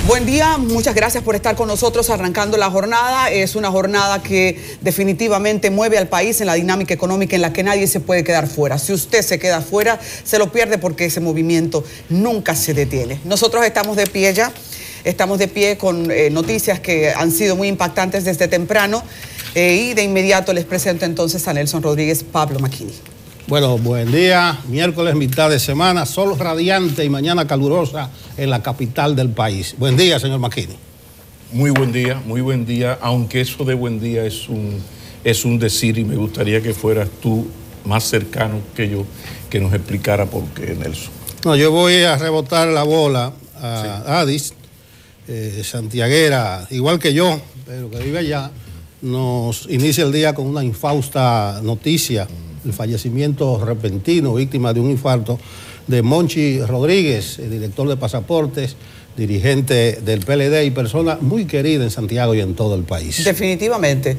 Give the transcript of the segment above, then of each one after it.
Buen día, muchas gracias por estar con nosotros arrancando la jornada. Es una jornada que definitivamente mueve al país en la dinámica económica en la que nadie se puede quedar fuera. Si usted se queda fuera, se lo pierde porque ese movimiento nunca se detiene. Nosotros estamos de pie ya, estamos de pie con noticias que han sido muy impactantes desde temprano y de inmediato les presento entonces a Nelson Rodríguez, Pablo Macchini. Bueno, buen día, miércoles, mitad de semana, sol radiante y mañana calurosa en la capital del país. Buen día, señor Macchini. Muy buen día, aunque eso de buen día es un decir y me gustaría que fueras tú más cercano que yo, que nos explicara por qué, Nelson. No, yo voy a rebotar la bola a Adis, santiaguera, igual que yo, pero que vive allá, nos inicia el día con una infausta noticia. El fallecimiento repentino, víctima de un infarto, de Monchi Rodríguez, el director de pasaportes, dirigente del PLD y persona muy querida en Santiago y en todo el país. Definitivamente.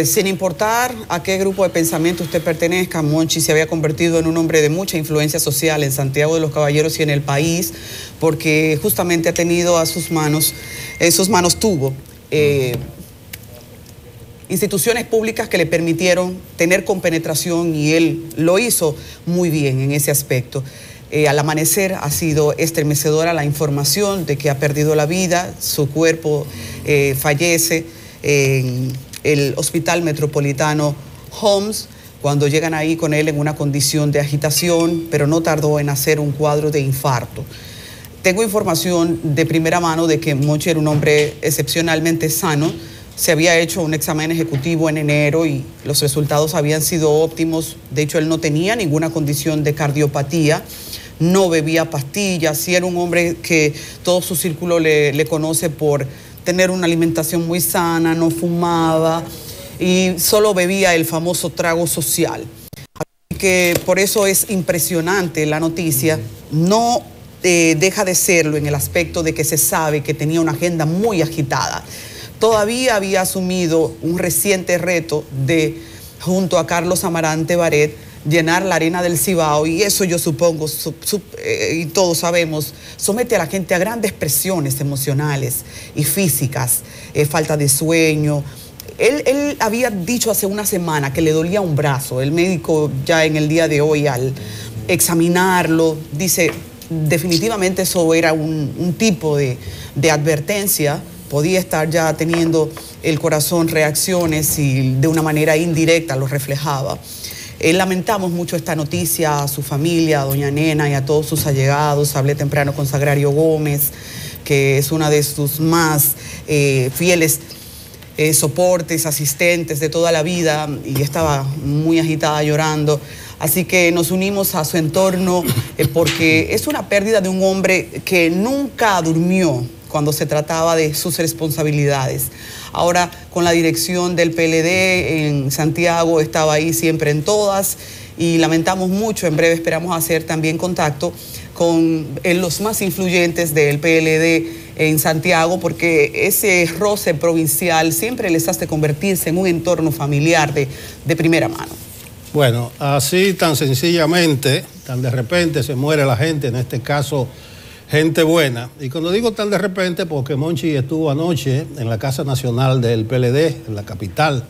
Sin importar a qué grupo de pensamiento usted pertenezca, Monchi se había convertido en un hombre de mucha influencia social en Santiago de los Caballeros y en el país, porque justamente ha tenido a sus manos, tuvo instituciones públicas que le permitieron tener compenetración y él lo hizo muy bien en ese aspecto. Al amanecer ha sido estremecedora la información de que ha perdido la vida, su cuerpo fallece en el Hospital Metropolitano Homs, cuando llegan ahí con él en una condición de agitación, pero no tardó en hacer un cuadro de infarto. Tengo información de primera mano de que Monchi era un hombre excepcionalmente sano. Se había hecho un examen ejecutivo en enero y los resultados habían sido óptimos. De hecho, él no tenía ninguna condición de cardiopatía, no bebía pastillas, y era un hombre que todo su círculo le conoce por tener una alimentación muy sana, no fumaba y solo bebía el famoso trago social. Así que por eso es impresionante la noticia. No deja de serlo en el aspecto de que se sabe que tenía una agenda muy agitada. Todavía había asumido un reciente reto de, junto a Carlos Amarante Baret, llenar la arena del Cibao, y eso yo supongo, y todos sabemos, somete a la gente a grandes presiones emocionales y físicas, falta de sueño. Él había dicho hace una semana que le dolía un brazo. El médico ya en el día de hoy, al examinarlo, dice, definitivamente eso era un tipo de advertencia. Podía estar ya teniendo el corazón reacciones y de una manera indirecta lo reflejaba. Lamentamos mucho esta noticia a su familia, a doña Nena y a todos sus allegados. Hablé temprano con Sagrario Gómez, que es una de sus más fieles soportes, asistentes de toda la vida, y estaba muy agitada llorando. Así que nos unimos a su entorno porque es una pérdida de un hombre que nunca durmió cuando se trataba de sus responsabilidades. Ahora, con la dirección del PLD en Santiago, estaba ahí siempre en todas, y lamentamos mucho. En breve esperamos hacer también contacto con los más influyentes del PLD en Santiago, porque ese roce provincial siempre les hace convertirse en un entorno familiar de primera mano. Bueno, así tan sencillamente, tan de repente se muere la gente, en este caso gente buena. Y cuando digo tan de repente, porque Monchi estuvo anoche en la Casa Nacional del PLD, en la capital,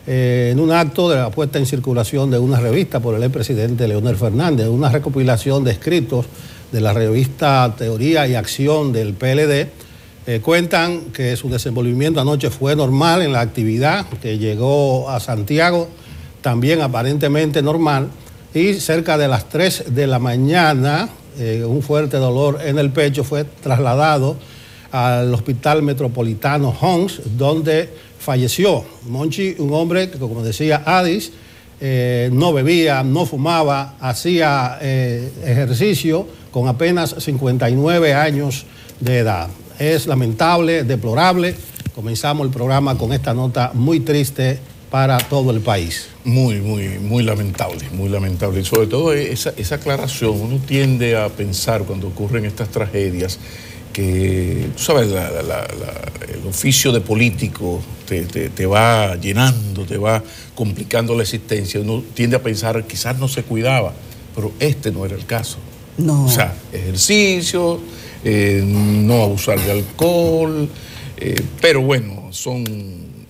en un acto de la puesta en circulación de una revista por el expresidente Leonel Fernández, una recopilación de escritos de la revista Teoría y Acción del PLD. Cuentan que su desenvolvimiento anoche fue normal en la actividad, que llegó a Santiago también aparentemente normal, y cerca de las 3 de la mañana, un fuerte dolor en el pecho, fue trasladado al Hospital Metropolitano Homs, donde falleció. Monchi, un hombre que, como decía Adis, no bebía, no fumaba, hacía ejercicio con apenas 59 años de edad. Es lamentable, deplorable. Comenzamos el programa con esta nota muy triste para todo el país. Muy lamentable, muy lamentable. Y sobre todo esa aclaración, uno tiende a pensar cuando ocurren estas tragedias que, tú sabes, el oficio de político te va llenando, te va complicando la existencia. Uno tiende a pensar, quizás no se cuidaba, pero este no era el caso. No. O sea, ejercicio, no abusar de alcohol, pero bueno, son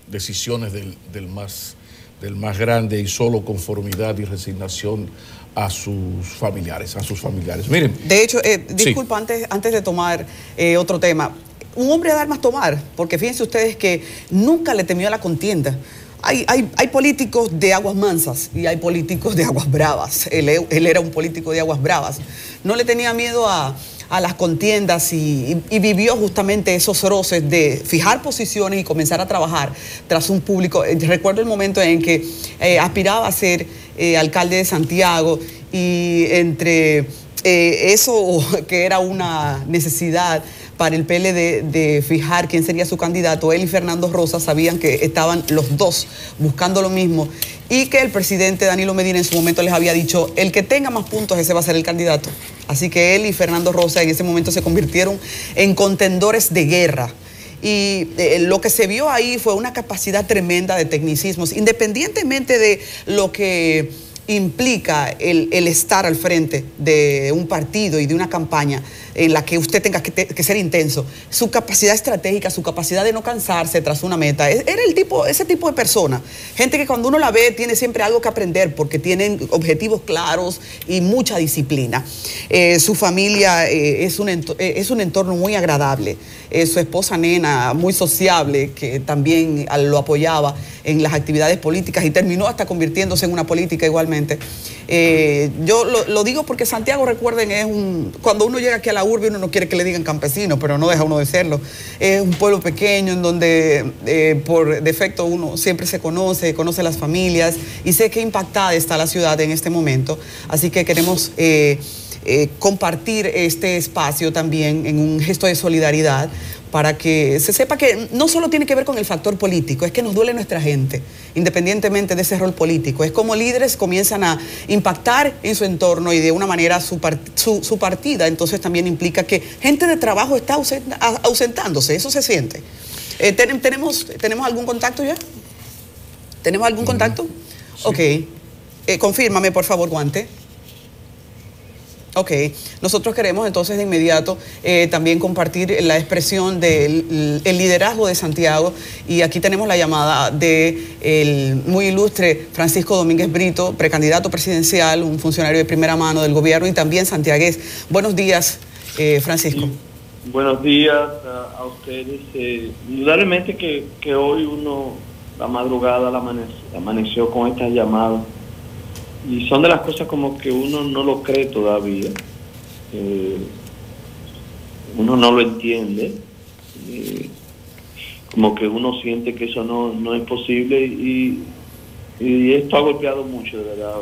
decisiones del más grande y solo conformidad y resignación a sus familiares, Miren. De hecho, disculpa, sí. antes de tomar otro tema, un hombre de armas tomar, porque fíjense ustedes que nunca le temió a la contienda. Hay políticos de aguas mansas y hay políticos de aguas bravas. Él era un político de aguas bravas. No le tenía miedo a las contiendas y vivió justamente esos roces de fijar posiciones y comenzar a trabajar tras un público. Recuerdo el momento en que aspiraba a ser alcalde de Santiago y entre eso que era una necesidad para el PLD de fijar quién sería su candidato, él y Fernando Rosa sabían que estaban los dos buscando lo mismo y que el presidente Danilo Medina en su momento les había dicho, el que tenga más puntos ese va a ser el candidato. Así que él y Fernando Rosa en ese momento se convirtieron en contendores de guerra. Y lo que se vio ahí fue una capacidad tremenda de tecnicismos, independientemente de lo que implica el estar al frente de un partido y de una campaña en la que usted tenga que ser intenso. Su capacidad estratégica, su capacidad de no cansarse tras una meta. Era ese tipo de persona. Gente que cuando uno la ve tiene siempre algo que aprender porque tienen objetivos claros y mucha disciplina. Su familia es un entorno muy agradable. Su esposa Nena, muy sociable, que también lo apoyaba en las actividades políticas y terminó hasta convirtiéndose en una política igualmente. Yo lo digo porque Santiago, recuerden, cuando uno llega aquí a la urbe uno no quiere que le digan campesino, pero no deja uno de serlo. Es un pueblo pequeño en donde por defecto uno siempre se conoce las familias y sé que impactada está la ciudad en este momento. Así que queremos compartir este espacio también en un gesto de solidaridad para que se sepa que no solo tiene que ver con el factor político, es que nos duele nuestra gente, independientemente de ese rol político. Es como líderes comienzan a impactar en su entorno y de una manera su partida, entonces también implica que gente de trabajo está ausentándose, eso se siente. ¿Tenemos algún contacto ya? ¿Tenemos algún contacto? Sí. Ok. Confírmame, por favor, Guante. Ok, nosotros queremos entonces de inmediato también compartir la expresión del liderazgo de Santiago y aquí tenemos la llamada del muy ilustre Francisco Domínguez Brito, precandidato presidencial, un funcionario de primera mano del gobierno y también santiagués. Buenos días, Francisco. Sí, buenos días a ustedes. Indudablemente que hoy la madrugada amaneció con estas llamadas. Y son de las cosas como que uno no lo cree todavía, uno no lo entiende, como que uno siente que eso no es posible y esto ha golpeado mucho, de verdad,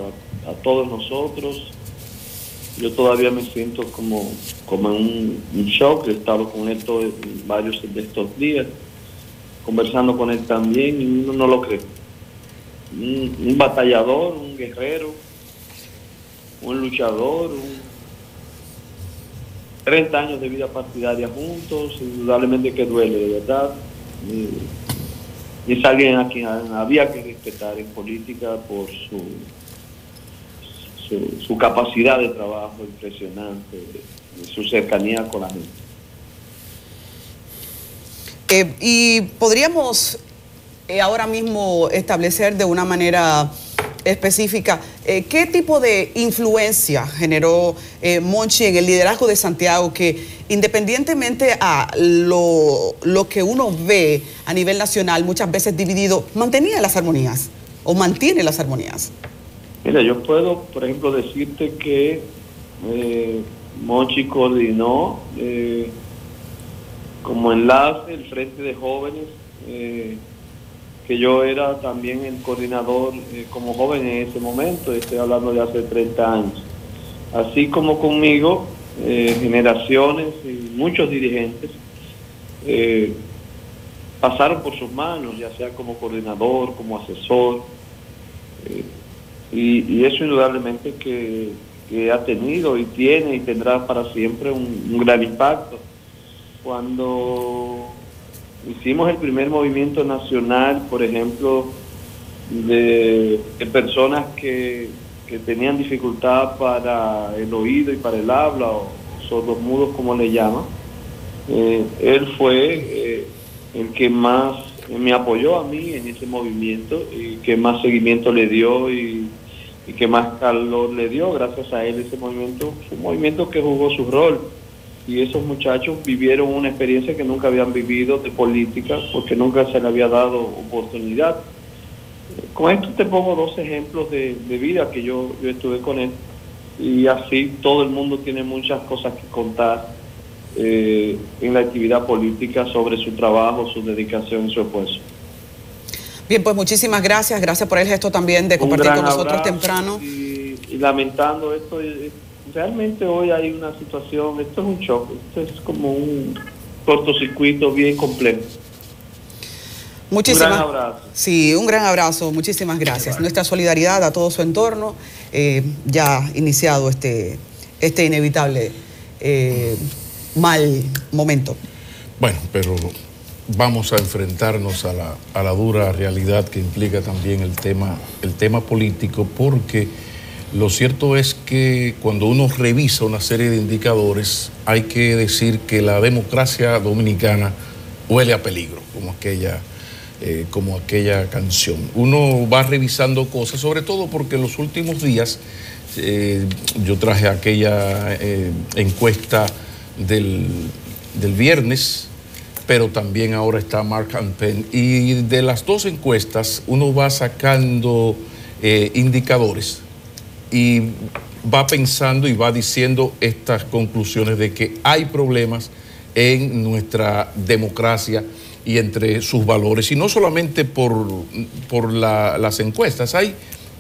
a todos nosotros. Yo todavía me siento como en un shock, he estado con él varios de estos días, conversando con él también y uno no lo cree. Un batallador, un guerrero, un luchador, 30 años de vida partidaria juntos, indudablemente que duele, de verdad. Y es alguien a quien había que respetar en política por su capacidad de trabajo impresionante, su cercanía con la gente. Y podríamos ahora mismo establecer de una manera específica qué tipo de influencia generó Monchi en el liderazgo de Santiago, que independientemente a lo que uno ve a nivel nacional, muchas veces dividido, mantenía las armonías o mantiene las armonías. Mira, yo puedo, por ejemplo, decirte que Monchi coordinó como enlace el Frente de Jóvenes, que yo era también el coordinador como joven en ese momento, estoy hablando de hace 30 años. Así como conmigo, generaciones y muchos dirigentes pasaron por sus manos, ya sea como coordinador, como asesor, y eso indudablemente que ha tenido y tiene y tendrá para siempre un gran impacto. Cuando hicimos el primer movimiento nacional, por ejemplo, de personas que tenían dificultad para el oído y para el habla, o sordomudos como le llaman, Él fue el que más me apoyó a mí en ese movimiento y que más seguimiento le dio y que más calor le dio. Gracias a él ese movimiento fue un movimiento que jugó su rol, y esos muchachos vivieron una experiencia que nunca habían vivido de política porque nunca se le había dado oportunidad. Con esto te pongo dos ejemplos de vida que yo estuve con él, y así todo el mundo tiene muchas cosas que contar en la actividad política sobre su trabajo, su dedicación y su esfuerzo. Bien, pues muchísimas gracias. Gracias por el gesto también de compartir con nosotros temprano. Y lamentando esto, realmente hoy hay una situación, esto es un shock, esto es como un cortocircuito bien complejo. Muchísimas, un gran abrazo. Sí, un gran abrazo. Muchísimas gracias. Nuestra solidaridad a todo su entorno. Ya iniciado este inevitable mal momento. Bueno, pero vamos a enfrentarnos a la dura realidad que implica también el tema político, porque lo cierto es que cuando uno revisa una serie de indicadores, hay que decir que la democracia dominicana huele a peligro, como aquella canción. Uno va revisando cosas, sobre todo porque en los últimos días yo traje aquella encuesta del viernes, pero también ahora está Mark and Penn, y de las dos encuestas uno va sacando indicadores y va pensando y va diciendo estas conclusiones de que hay problemas en nuestra democracia y entre sus valores, y no solamente por las encuestas, hay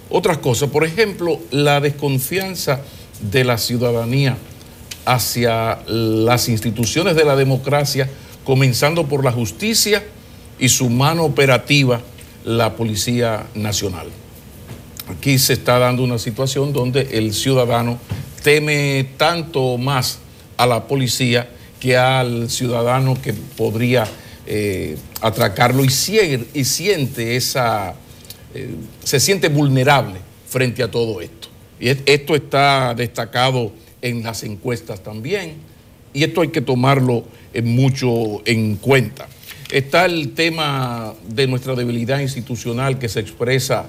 otras cosas. Por ejemplo, la desconfianza de la ciudadanía hacia las instituciones de la democracia, comenzando por la justicia y su mano operativa, la Policía Nacional. Aquí se está dando una situación donde el ciudadano teme tanto más a la policía que al ciudadano que podría atracarlo, y siente se siente vulnerable frente a todo esto. Y esto está destacado en las encuestas también, y esto hay que tomarlo mucho en cuenta. Está el tema de nuestra debilidad institucional que se expresa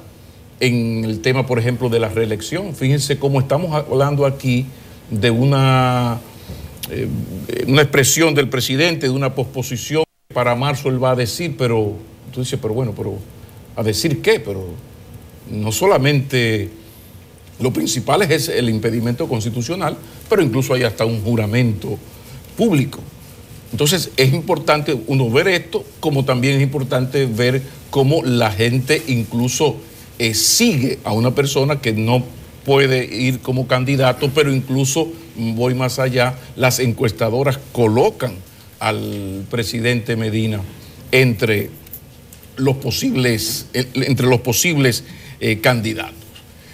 en el tema, por ejemplo, de la reelección. Fíjense cómo estamos hablando aquí de una expresión del presidente, de una posposición. Para marzo él va a decir, pero tú dices, pero bueno, pero ¿a decir qué? Pero no solamente lo principal es el impedimento constitucional, pero incluso hay hasta un juramento público. Entonces es importante uno ver esto, como también es importante ver cómo la gente incluso sigue a una persona que no puede ir como candidato, pero incluso voy más allá, las encuestadoras colocan al presidente Medina entre los posibles candidatos.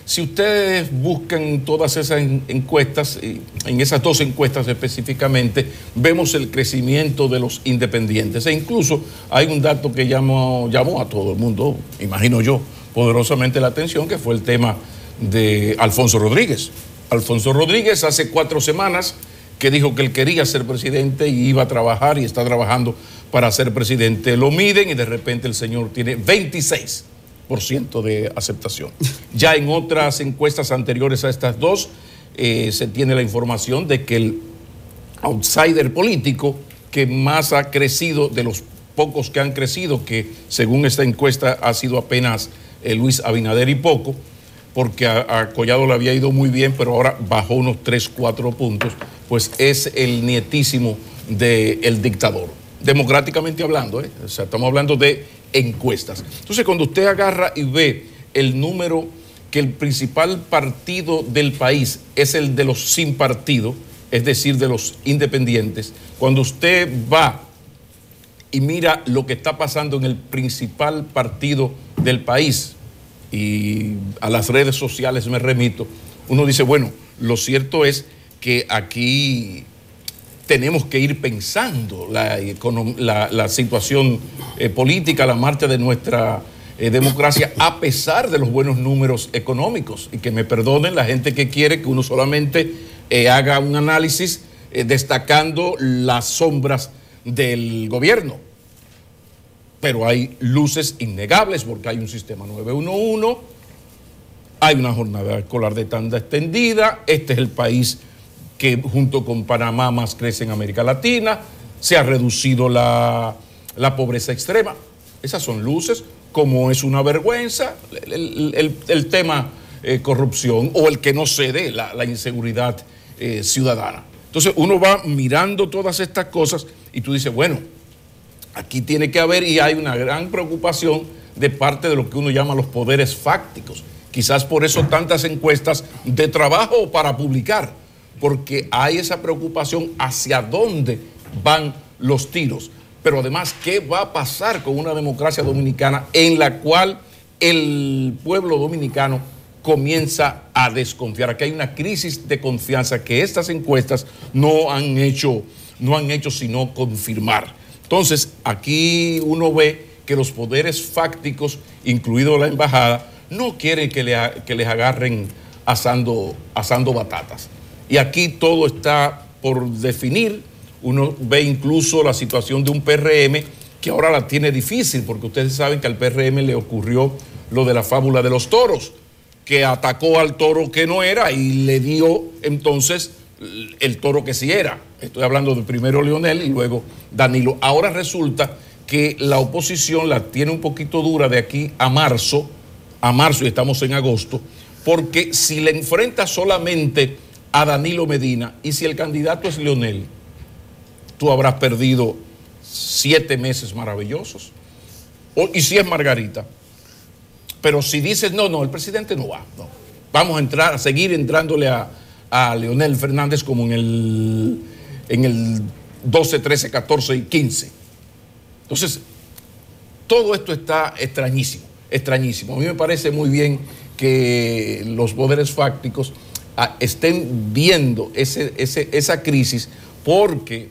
Si ustedes buscan todas esas encuestas, en esas dos encuestas específicamente, vemos el crecimiento de los independientes. E incluso hay un dato que llamó a todo el mundo, imagino yo, poderosamente la atención, que fue el tema de Alfonso Rodríguez. Alfonso Rodríguez hace 4 semanas que dijo que él quería ser presidente y iba a trabajar y está trabajando para ser presidente. Lo miden y de repente el señor tiene 26% de aceptación. Ya en otras encuestas anteriores a estas dos, se tiene la información de que el outsider político que más ha crecido, de los pocos que han crecido, que según esta encuesta ha sido apenas Luis Abinader y poco, porque a Collado le había ido muy bien, pero ahora bajó unos 3-4 puntos, pues es el nietísimo del dictador, democráticamente hablando, o sea, estamos hablando de encuestas. Entonces, cuando usted agarra y ve el número, que el principal partido del país es el de los sin partido, es decir, de los independientes, cuando usted va y mira lo que está pasando en el principal partido del país, y a las redes sociales me remito, uno dice, bueno, lo cierto es que aquí tenemos que ir pensando la situación política, la marcha de nuestra democracia, a pesar de los buenos números económicos. Y que me perdonen la gente que quiere que uno solamente haga un análisis destacando las sombras del gobierno. Pero hay luces innegables porque hay un sistema 911, hay una jornada escolar de tanda extendida, este es el país que junto con Panamá más crece en América Latina, se ha reducido la pobreza extrema. Esas son luces, como es una vergüenza el tema corrupción o el que no cede, la inseguridad ciudadana. Entonces uno va mirando todas estas cosas y tú dices, bueno, aquí tiene que haber, y hay una gran preocupación de parte de lo que uno llama los poderes fácticos. Quizás por eso tantas encuestas de trabajo para publicar, porque hay esa preocupación hacia dónde van los tiros. Pero además, ¿qué va a pasar con una democracia dominicana en la cual el pueblo dominicano comienza a desconfiar? Aquí hay una crisis de confianza que estas encuestas no han hecho sino confirmar. Entonces, aquí uno ve que los poderes fácticos, incluido la embajada, no quieren que les agarren asando batatas. Y aquí todo está por definir. Uno ve incluso la situación de un PRM que ahora la tiene difícil, porque ustedes saben que al PRM le ocurrió lo de la fábula de los toros, que atacó al toro que no era y le dio entonces el toro que sí era. Estoy hablando de primero Leonel y luego Danilo. Ahora resulta que la oposición la tiene un poquito dura de aquí a marzo y estamos en agosto, porque si le enfrenta solamente a Danilo Medina y si el candidato es Leonel, tú habrás perdido 7 meses maravillosos. Y si es Margarita. Pero si dices, no, el presidente no va, no. Vamos a seguir entrándole a Leonel Fernández como en el 12, 13, 14 y 15. Entonces, todo esto está extrañísimo. A mí me parece muy bien que los poderes fácticos estén viendo esa crisis, porque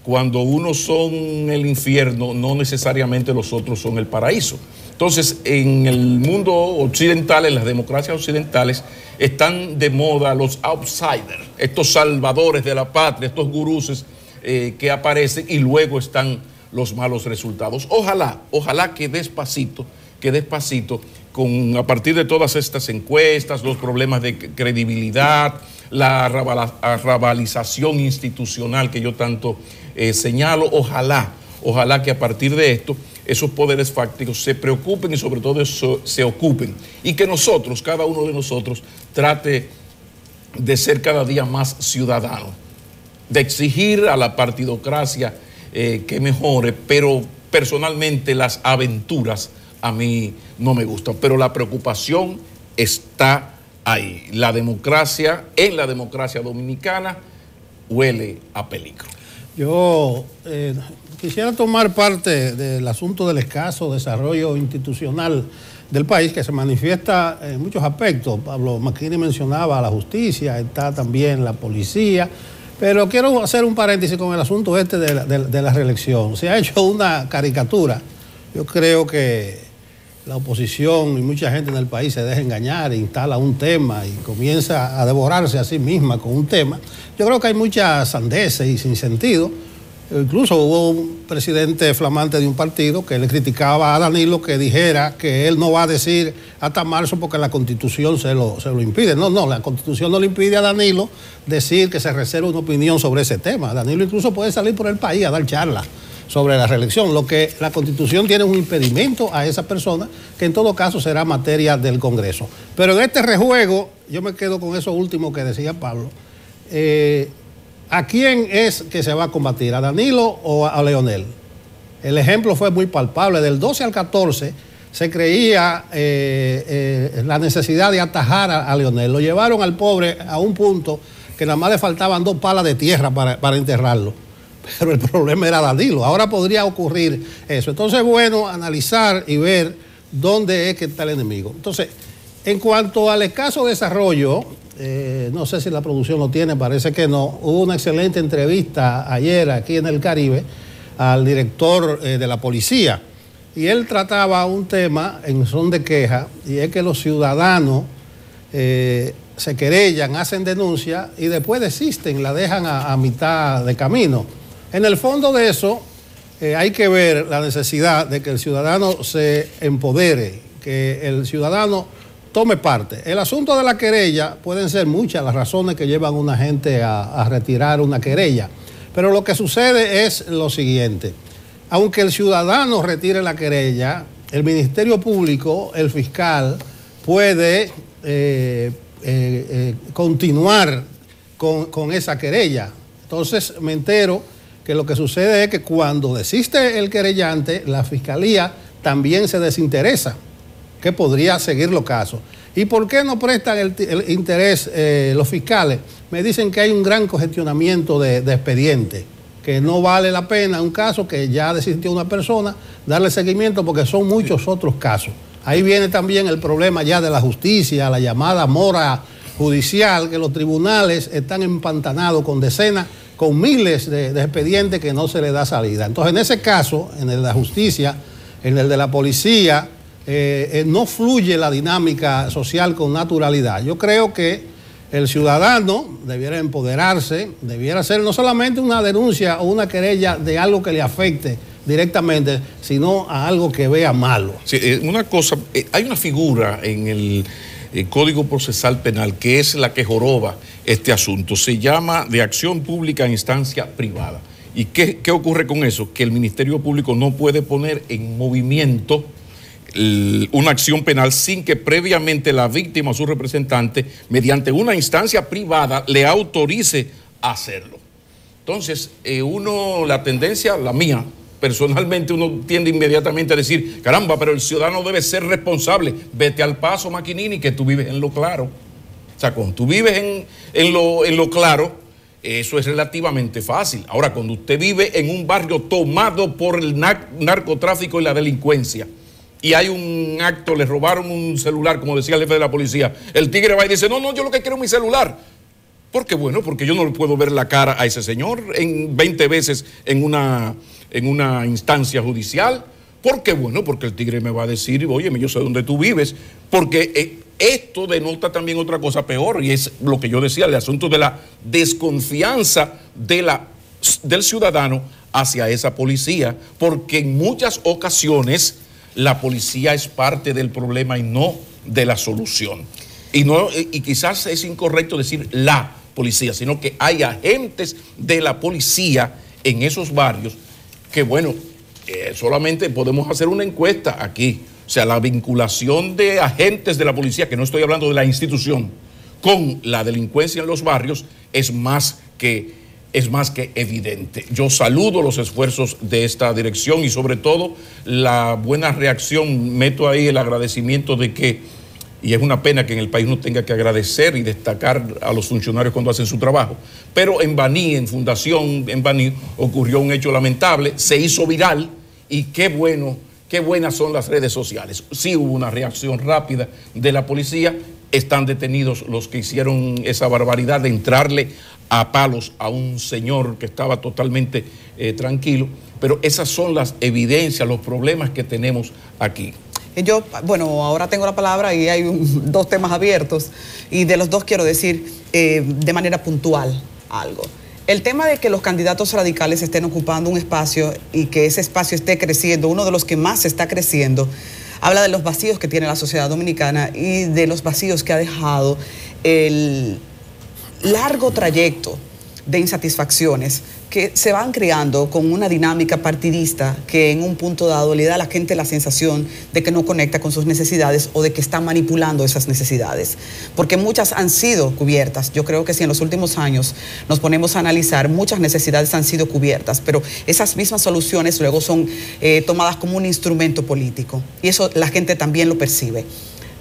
cuando unos son el infierno, no necesariamente los otros son el paraíso. Entonces, en el mundo occidental, en las democracias occidentales, están de moda los outsiders, estos salvadores de la patria, estos guruses que aparecen, y luego están los malos resultados. Ojalá que despacito, a partir de todas estas encuestas, los problemas de credibilidad, la rabalización institucional que yo tanto señalo, ojalá que a partir de esto esos poderes fácticos se preocupen y sobre todo se ocupen, y que nosotros, cada uno de nosotros, trate de ser cada día más ciudadano, de exigir a la partidocracia que mejore, pero personalmente las aventuras a mí no me gustan, pero la preocupación está ahí. En la democracia dominicana huele a peligro. Yo quisiera tomar parte del asunto del escaso desarrollo institucional del país, que se manifiesta en muchos aspectos. Pablo Macchini mencionaba la justicia, está también la policía, pero quiero hacer un paréntesis con el asunto de la reelección. Se ha hecho una caricatura. Yo creo que la oposición y mucha gente en el país se deja engañar, instala un tema y comienza a devorarse a sí misma con un tema. Yo creo que hay muchas sandeces y sin sentido. Incluso hubo un presidente flamante de un partido que le criticaba a Danilo que dijera que él no va a decir hasta marzo porque la Constitución se lo impide. No, la Constitución no le impide a Danilo decir que se reserva una opinión sobre ese tema. Danilo incluso puede salir por el país a dar charlas sobre la reelección. Lo que la Constitución tiene un impedimento a esa persona, que en todo caso será materia del Congreso. Pero en este rejuego, yo me quedo con eso último que decía Pablo. ¿A quién es que se va a combatir? ¿A Danilo o a Leonel? El ejemplo fue muy palpable. Del 12 al 14 se creía la necesidad de atajar a Leonel. Lo llevaron al pobre a un punto que nada más le faltaban 2 palas de tierra para enterrarlo. Pero el problema era Danilo. Ahora podría ocurrir eso. Entonces es bueno analizar y ver dónde es que está el enemigo. Entonces, en cuanto al escaso desarrollo, no sé si la producción lo tiene, parece que no. Hubo una excelente entrevista ayer aquí en el Caribe al director de la policía, y él trataba un tema en son de queja, y es que los ciudadanos se querellan, hacen denuncia y después desisten, la dejan a mitad de camino. En el fondo de eso hay que ver la necesidad de que el ciudadano se empodere, que el ciudadano tome parte. El asunto de la querella pueden ser muchas las razones que llevan a una gente a retirar una querella, pero lo que sucede es lo siguiente: aunque el ciudadano retire la querella, el Ministerio Público, el fiscal, puede continuar con esa querella. Entonces me entero que lo que sucede es que cuando desiste el querellante, la fiscalía también se desinteresa, que podría seguir los casos. ¿Y por qué no prestan el interés los fiscales? Me dicen que hay un gran congestionamiento de expedientes, que no vale la pena un caso que ya desistió una persona darle seguimiento porque son muchos otros casos. Ahí viene también el problema ya de la justicia, la llamada mora judicial, que los tribunales están empantanados con decenas, con miles de expedientes que no se le da salida. Entonces, en ese caso, en el de la justicia, en el de la policía, no fluye la dinámica social con naturalidad. Yo creo que el ciudadano debiera empoderarse, debiera hacer no solamente una denuncia o una querella de algo que le afecte directamente, sino a algo que vea malo. Sí, una cosa, hay una figura en el Código Procesal Penal que es la que joroba este asunto. Se llama de acción pública en instancia privada. ¿Y qué ocurre con eso? Que el Ministerio Público no puede poner en movimiento una acción penal sin que previamente la víctima o su representante, mediante una instancia privada, le autorice a hacerlo. Entonces, la tendencia, la mía, personalmente, uno tiende inmediatamente a decir, caramba, pero el ciudadano debe ser responsable. Vete al paso, Maquinini, que tú vives en lo claro. O sea, cuando tú vives en lo claro, eso es relativamente fácil. Ahora, cuando usted vive en un barrio tomado por el narcotráfico y la delincuencia, y hay un acto, le robaron un celular, como decía el jefe de la policía, el tigre va y dice, no, yo lo que quiero es mi celular. ¿Por qué? Bueno, porque yo no le puedo ver la cara a ese señor en 20 veces en una instancia judicial. ¿Por qué? Bueno, porque el tigre me va a decir, óyeme, yo sé dónde tú vives. Porque esto denota también otra cosa peor, y es lo que yo decía, el asunto de la desconfianza del ciudadano hacia esa policía, porque en muchas ocasiones la policía es parte del problema y no de la solución. Y quizás es incorrecto decir la policía, sino que hay agentes de la policía en esos barrios que, bueno, solamente podemos hacer una encuesta aquí. O sea, la vinculación de agentes de la policía, que no estoy hablando de la institución, con la delincuencia en los barrios es más que evidente. Yo saludo los esfuerzos de esta dirección y sobre todo la buena reacción. Meto ahí el agradecimiento de que, y es una pena que en el país no tenga que agradecer y destacar a los funcionarios cuando hacen su trabajo, pero en Baní, en Fundación en Baní, ocurrió un hecho lamentable, se hizo viral y qué buenas son las redes sociales. Sí hubo una reacción rápida de la policía, están detenidos los que hicieron esa barbaridad de entrarle a palos a un señor que estaba totalmente tranquilo, pero esas son las evidencias, los problemas que tenemos aquí. Yo, bueno, ahora tengo la palabra y hay dos temas abiertos y de los dos quiero decir de manera puntual algo. El tema de que los candidatos radicales estén ocupando un espacio y que ese espacio esté creciendo, uno de los que más está creciendo, habla de los vacíos que tiene la sociedad dominicana y de los vacíos que ha dejado el largo trayecto de insatisfacciones que se van creando con una dinámica partidista que en un punto dado le da a la gente la sensación de que no conecta con sus necesidades o de que está manipulando esas necesidades, porque muchas han sido cubiertas. Yo creo que si en los últimos años nos ponemos a analizar, muchas necesidades han sido cubiertas, pero esas mismas soluciones luego son tomadas como un instrumento político y eso la gente también lo percibe.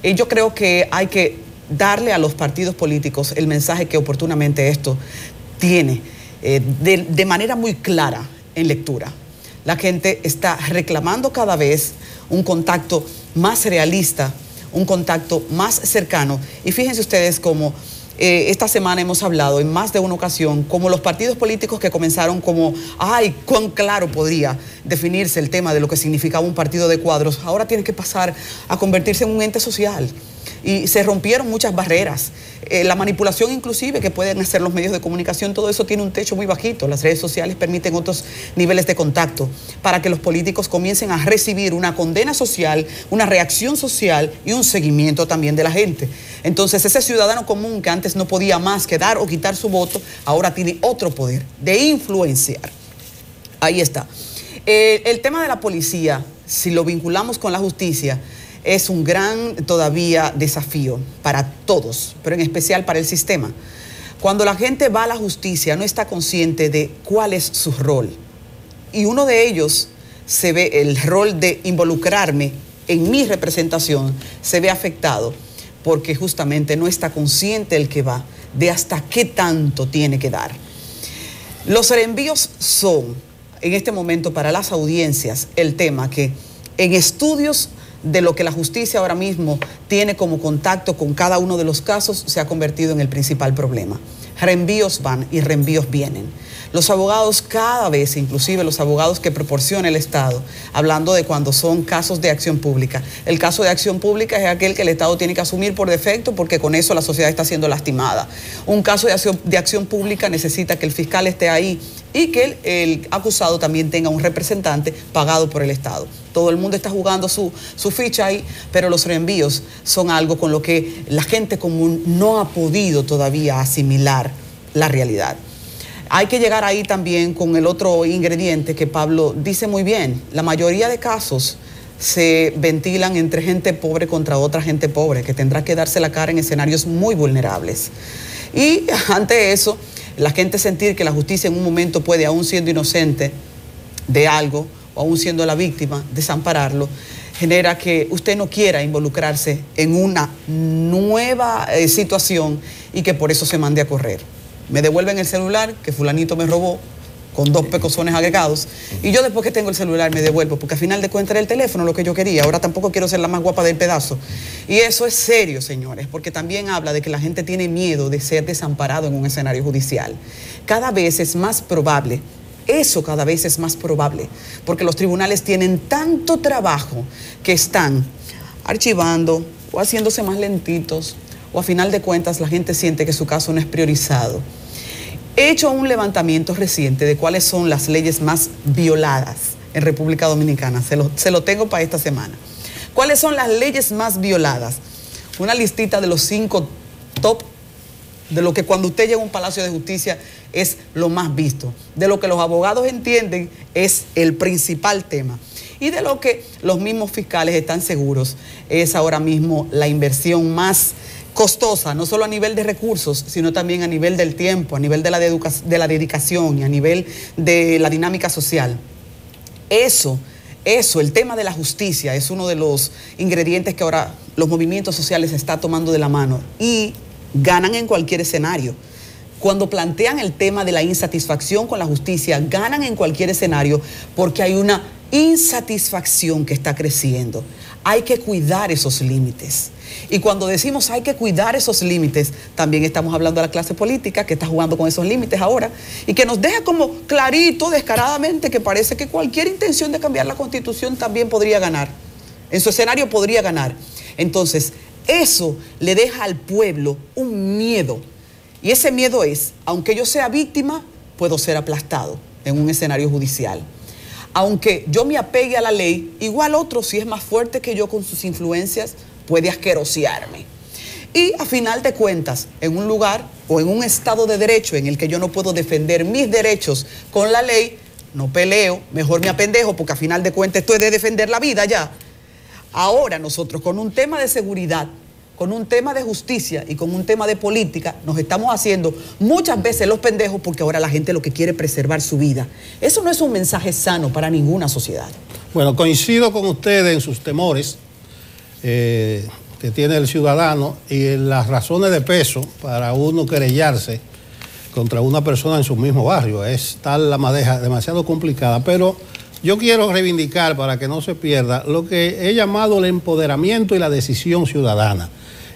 Y yo creo que hay que darle a los partidos políticos el mensaje que oportunamente esto tiene de manera muy clara en lectura. La gente está reclamando cada vez un contacto más realista, un contacto más cercano. Y fíjense ustedes cómo esta semana hemos hablado en más de una ocasión, como los partidos políticos que comenzaron como, ay, cuán claro podría definirse el tema de lo que significaba un partido de cuadros, ahora tienen que pasar a convertirse en un ente social. y se rompieron muchas barreras. La manipulación inclusive que pueden hacer los medios de comunicación, todo eso tiene un techo muy bajito. Las redes sociales permiten otros niveles de contacto para que los políticos comiencen a recibir una condena social, una reacción social y un seguimiento también de la gente. Entonces ese ciudadano común que antes no podía más que dar o quitar su voto, ahora tiene otro poder de influenciar. Ahí está. El tema de la policía, si lo vinculamos con la justicia, es un gran todavía desafío para todos, pero en especial para el sistema. Cuando la gente va a la justicia no está consciente de cuál es su rol. Y uno de ellos se ve, el rol de involucrarme en mi representación, se ve afectado porque justamente no está consciente el que va de hasta qué tanto tiene que dar. Los reenvíos son, en este momento para las audiencias, el tema que en estudios de lo que la justicia ahora mismo tiene como contacto con cada uno de los casos, se ha convertido en el principal problema. Reenvíos van y reenvíos vienen. Los abogados cada vez, inclusive los abogados que proporciona el Estado, hablando de cuando son casos de acción pública. El caso de acción pública es aquel que el Estado tiene que asumir por defecto porque con eso la sociedad está siendo lastimada. Un caso de acción pública necesita que el fiscal esté ahí y que el acusado también tenga un representante pagado por el Estado. Todo el mundo está jugando su ficha ahí, pero los reenvíos son algo con lo que la gente común no ha podido todavía asimilar la realidad. Hay que llegar ahí también con el otro ingrediente que Pablo dice muy bien. La mayoría de casos se ventilan entre gente pobre contra otra gente pobre, que tendrá que darse la cara en escenarios muy vulnerables. Y ante eso, la gente sentir que la justicia en un momento puede, aún siendo inocente de algo, o aún siendo la víctima, desampararlo, genera que usted no quiera involucrarse en una nueva situación y que por eso se mande a correr. Me devuelven el celular que fulanito me robó con 2 pecosones agregados y yo después que tengo el celular me devuelvo porque al final de cuentas era el teléfono lo que yo quería. Ahora tampoco quiero ser la más guapa del pedazo. Y eso es serio, señores, porque también habla de que la gente tiene miedo de ser desamparado en un escenario judicial. Cada vez es más probable. Eso cada vez es más probable, porque los tribunales tienen tanto trabajo que están archivando o haciéndose más lentitos, o a final de cuentas la gente siente que su caso no es priorizado. He hecho un levantamiento reciente de cuáles son las leyes más violadas en República Dominicana. Se lo tengo para esta semana. ¿Cuáles son las leyes más violadas? Una listita de los 5 top de lo que cuando usted llega a un palacio de justicia es lo más visto, de lo que los abogados entienden es el principal tema y de lo que los mismos fiscales están seguros es ahora mismo la inversión más costosa, no solo a nivel de recursos, sino también a nivel del tiempo, a nivel de la dedicación y a nivel de la dinámica social. Eso, el tema de la justicia es uno de los ingredientes que ahora los movimientos sociales están tomando de la mano y ganan en cualquier escenario. Cuando plantean el tema de la insatisfacción con la justicia, ganan en cualquier escenario porque hay una insatisfacción que está creciendo. Hay que cuidar esos límites. Y cuando decimos hay que cuidar esos límites, también estamos hablando de la clase política que está jugando con esos límites ahora y que nos deja como clarito, descaradamente, que parece que cualquier intención de cambiar la Constitución también podría ganar. En su escenario podría ganar. Entonces, eso le deja al pueblo un miedo. Y ese miedo es, aunque yo sea víctima, puedo ser aplastado en un escenario judicial. Aunque yo me apegue a la ley, igual otro, si es más fuerte que yo con sus influencias, puede asquerosearme. Y a final de cuentas, en un lugar o en un estado de derecho en el que yo no puedo defender mis derechos con la ley, no peleo, mejor me apendejo, porque a final de cuentas esto es de defender la vida ya. Ahora nosotros con un tema de seguridad, con un tema de justicia y con un tema de política, nos estamos haciendo muchas veces los pendejos porque ahora la gente lo que quiere es preservar su vida. Eso no es un mensaje sano para ninguna sociedad. Bueno, coincido con ustedes en sus temores que tiene el ciudadano y en las razones de peso para uno querellarse contra una persona en su mismo barrio. Es tal la madeja demasiado complicada, pero yo quiero reivindicar para que no se pierda lo que he llamado el empoderamiento y la decisión ciudadana.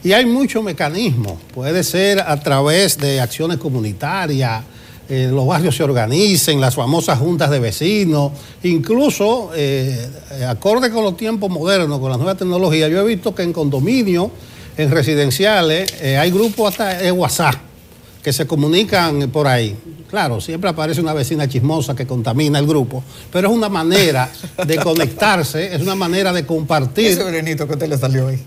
Y hay muchos mecanismos, puede ser a través de acciones comunitarias, los barrios se organicen, las famosas juntas de vecinos, incluso acorde con los tiempos modernos, con las nuevas tecnologías, yo he visto que en condominios en residenciales, hay grupos hasta de WhatsApp que se comunican por ahí. Claro, siempre aparece una vecina chismosa que contamina el grupo, pero es una manera de conectarse, es una manera de compartir. Ese venenito que usted le salió ahí.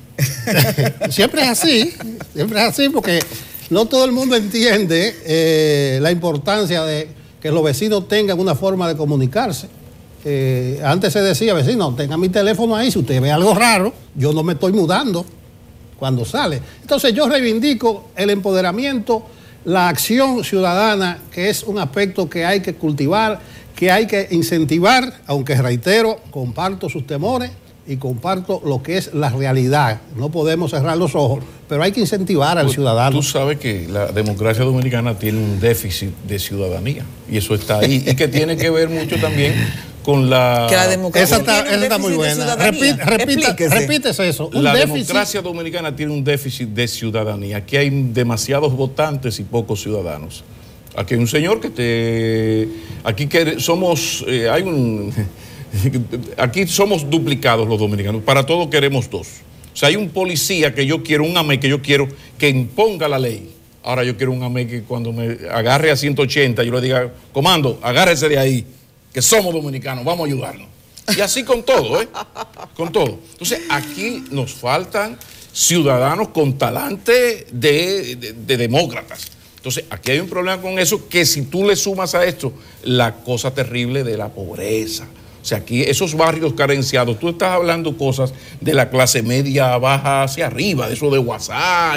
Siempre es así porque no todo el mundo entiende la importancia de que los vecinos tengan una forma de comunicarse. Antes se decía, vecino, tenga mi teléfono ahí, si usted ve algo raro, yo no me estoy mudando cuando sale. Entonces yo reivindico el empoderamiento, la acción ciudadana, que es un aspecto que hay que cultivar, que hay que incentivar, aunque reitero, comparto sus temores y comparto lo que es la realidad. No podemos cerrar los ojos, pero hay que incentivar al ciudadano. Tú sabes que la democracia dominicana tiene un déficit de ciudadanía, y eso está ahí, y que tiene que ver mucho también con la... Que la democracia esa está muy buena. Repítese eso. La democracia dominicana tiene un déficit de ciudadanía. Aquí hay demasiados votantes y pocos ciudadanos. Aquí hay un señor aquí que somos... Aquí somos duplicados los dominicanos. Para todo queremos dos. O sea, hay un policía que yo quiero, un AME que yo quiero que imponga la ley. Ahora yo quiero un AME que cuando me agarre a 180 yo le diga, comando, agárrese de ahí, que somos dominicanos, vamos a ayudarnos. Y así con todo, con todo. Entonces, aquí nos faltan ciudadanos con talante de demócratas. Entonces, aquí hay un problema con eso, que si tú le sumas a esto la cosa terrible de la pobreza. O sea, aquí esos barrios carenciados, tú estás hablando cosas de la clase media baja hacia arriba, de eso de WhatsApp,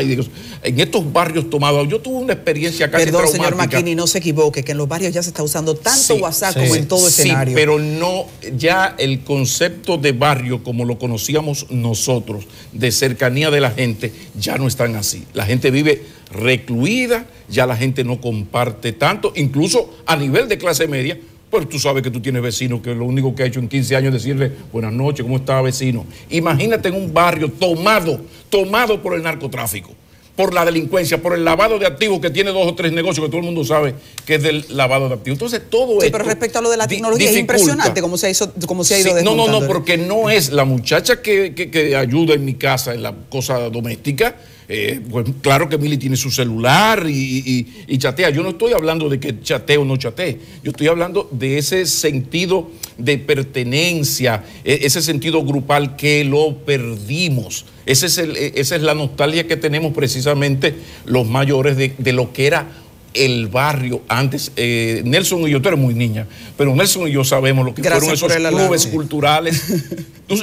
en estos barrios tomados. Yo tuve una experiencia casi traumática. Señor McKinney, no se equivoque, que en los barrios ya se está usando tanto WhatsApp como en todo escenario. Sí, pero no, ya el concepto de barrio como lo conocíamos nosotros, de cercanía de la gente, ya no están así. La gente vive recluida, ya la gente no comparte tanto, incluso a nivel de clase media. Pues tú sabes que tú tienes vecinos que lo único que ha hecho en 15 años es decirle buenas noches, ¿cómo está, vecino? Imagínate en un barrio tomado por el narcotráfico, por la delincuencia, por el lavado de activos, que tiene 2 o 3 negocios que todo el mundo sabe que es del lavado de activos. Entonces todo esto... Pero respecto a lo de la tecnología, es impresionante cómo se ha ido desmontando. No, porque no es la muchacha que ayuda en mi casa en la cosa doméstica. Pues claro que Mili tiene su celular y chatea. Yo no estoy hablando de que chatee o no chatee. Yo estoy hablando de ese sentido de pertenencia, ese sentido grupal que lo perdimos. Esa es la nostalgia que tenemos precisamente los mayores de lo que era el barrio antes. Nelson y yo, tú eres muy niña, pero Nelson y yo sabemos lo que fueron esos clubes culturales.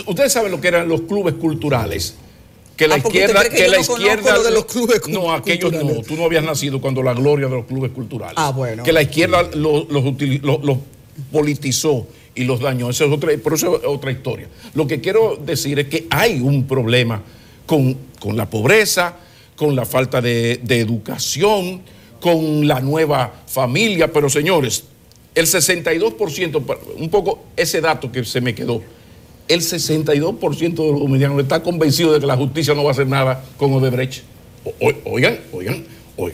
Ustedes saben lo que eran los clubes culturales. Que la izquierda, de los clubes no, aquellos no, tú no habías nacido cuando la gloria de los clubes culturales. Bueno. Que la izquierda los politizó y los dañó. Esa es otra historia. Lo que quiero decir es que hay un problema con la pobreza, con la falta de educación, con la nueva familia. Pero señores, el 62%, un poco ese dato que se me quedó, el 62% de los dominicanos está convencido de que la justicia no va a hacer nada con Odebrecht. Oigan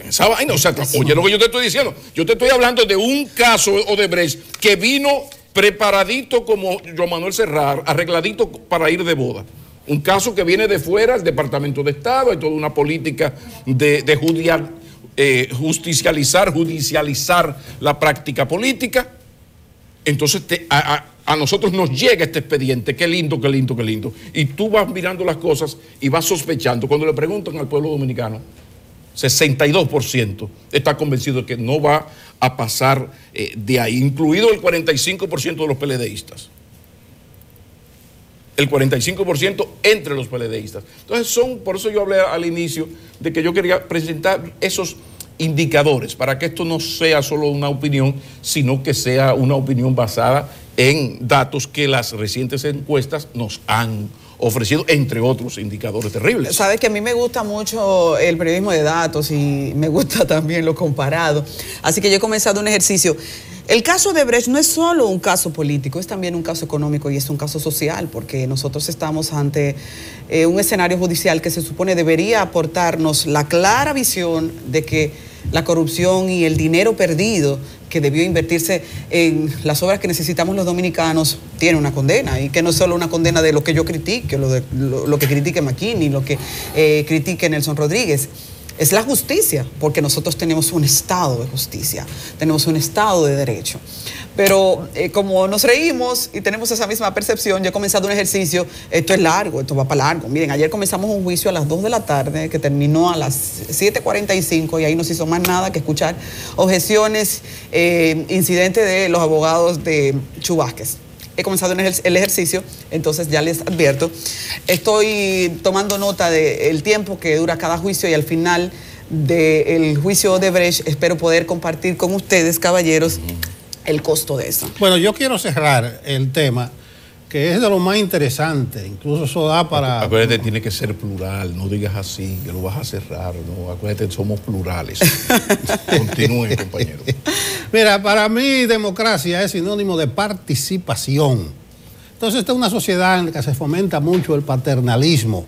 esa vaina. O sea, oye lo que yo te estoy diciendo. Yo te estoy hablando de un caso Odebrecht que vino preparadito como Joan Manuel Serrat, arregladito para ir de boda. Un caso que viene de fuera, el Departamento de Estado, hay toda una política de judicializar la práctica política. Entonces a nosotros nos llega este expediente, qué lindo. Y tú vas mirando las cosas y vas sospechando. Cuando le preguntan al pueblo dominicano, 62% está convencido de que no va a pasar de ahí, incluido el 45% de los PLDistas. El 45% entre los PLDistas. Entonces por eso yo hablé al inicio de que yo quería presentar esos indicadores para que esto no sea solo una opinión, sino que sea una opinión basada en datos que las recientes encuestas nos han ofrecido, entre otros indicadores terribles. Sabes que a mí me gusta mucho el periodismo de datos y me gusta también lo comparado. Así que yo he comenzado un ejercicio. El caso de Odebrecht no es solo un caso político, es también un caso económico y es un caso social, porque nosotros estamos ante un escenario judicial que se supone debería aportarnos la clara visión de que la corrupción y el dinero perdido que debió invertirse en las obras que necesitamos los dominicanos tiene una condena, y que no es solo una condena de lo que yo critique, lo que critique McKinney, lo que critique Nelson Rodríguez. Es la justicia, porque nosotros tenemos un Estado de justicia, tenemos un Estado de derecho. Pero como nos reímos y tenemos esa misma percepción, yo he comenzado un ejercicio, esto es largo, esto va para largo. Miren, ayer comenzamos un juicio a las 2 de la tarde, que terminó a las 7:45, y ahí no se hizo más nada que escuchar objeciones, incidentes de los abogados de Chu Vázquez. He comenzado el ejercicio, entonces ya les advierto, estoy tomando nota del tiempo que dura cada juicio, y al final del juicio de Brecht espero poder compartir con ustedes, caballeros, el costo de eso. Bueno, yo quiero cerrar el tema, que es de lo más interesante, incluso eso da para... Acuérdate, tiene que ser plural, no digas así, que lo vas a cerrar, no, acuérdate, somos plurales. Continúen, compañero. Mira, para mí democracia es sinónimo de participación. Entonces, esta es una sociedad en la que se fomenta mucho el paternalismo.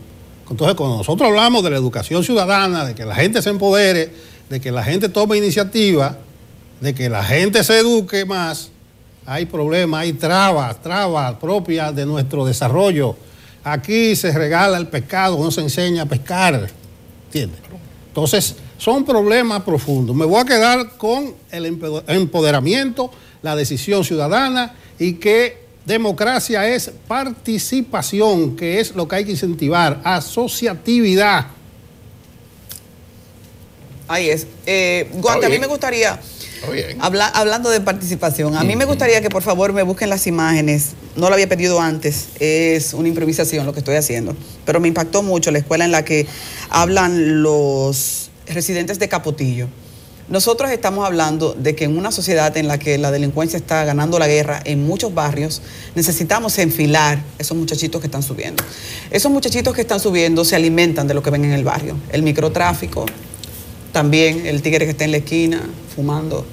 Entonces, cuando nosotros hablamos de la educación ciudadana, de que la gente se empodere, de que la gente tome iniciativa, de que la gente se eduque más, hay problemas, hay trabas propias de nuestro desarrollo. Aquí se regala el pescado, no se enseña a pescar, ¿entiendes? Entonces, son problemas profundos. Me voy a quedar con el empoderamiento, la decisión ciudadana, y que democracia es participación, que es lo que hay que incentivar, asociatividad. Ahí es. Guante, a mí me gustaría... hablando de participación, a mí me gustaría que por favor me busquen las imágenes. No lo había pedido antes, es una improvisación lo que estoy haciendo, pero me impactó mucho la escuela en la que hablan los residentes de Capotillo. Nosotros estamos hablando de que en una sociedad en la que la delincuencia está ganando la guerra en muchos barrios, necesitamos enfilar esos muchachitos que están subiendo. Esos muchachitos que están subiendo se alimentan de lo que ven en el barrio, el microtráfico, también el tigre que está en la esquina fumando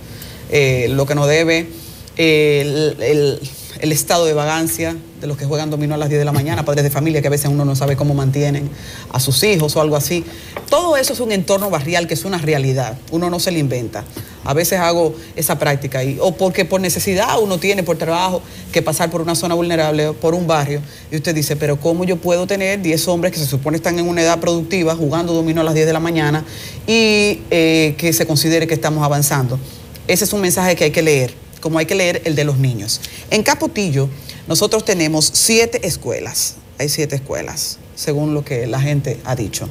lo que no debe, el estado de vagancia de los que juegan dominó a las 10 de la mañana, padres de familia que a veces uno no sabe cómo mantienen a sus hijos o algo así. Todo eso es un entorno barrial que es una realidad, uno no se lo inventa. A veces hago esa práctica, o porque por necesidad uno tiene, por trabajo, que pasar por una zona vulnerable, por un barrio, y usted dice, pero ¿cómo yo puedo tener 10 hombres que se supone están en una edad productiva jugando dominó a las 10 de la mañana y que se considere que estamos avanzando? Ese es un mensaje que hay que leer, como hay que leer el de los niños. En Capotillo nosotros tenemos 7 escuelas, hay 7 escuelas, según lo que la gente ha dicho.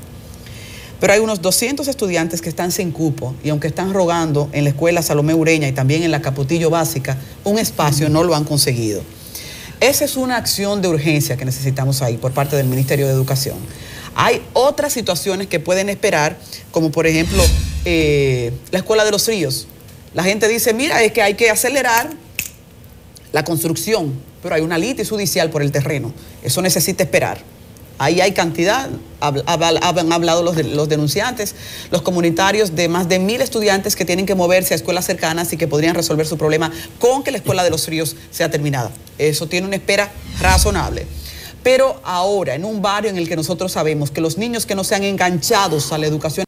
Pero hay unos 200 estudiantes que están sin cupo, y aunque están rogando en la escuela Salomé Ureña y también en la Capotillo Básica un espacio, no lo han conseguido. Esa es una acción de urgencia que necesitamos ahí por parte del Ministerio de Educación. Hay otras situaciones que pueden esperar, como por ejemplo la Escuela de los Ríos. La gente dice, mira, es que hay que acelerar la construcción, pero hay una litis judicial por el terreno. Eso necesita esperar. Ahí hay cantidad, han hablado los denunciantes, los comunitarios, de más de 1000 estudiantes que tienen que moverse a escuelas cercanas y que podrían resolver su problema con que la Escuela de los Ríos sea terminada. Eso tiene una espera razonable. Pero ahora, en un barrio en el que nosotros sabemos que los niños que no sean enganchados a la educación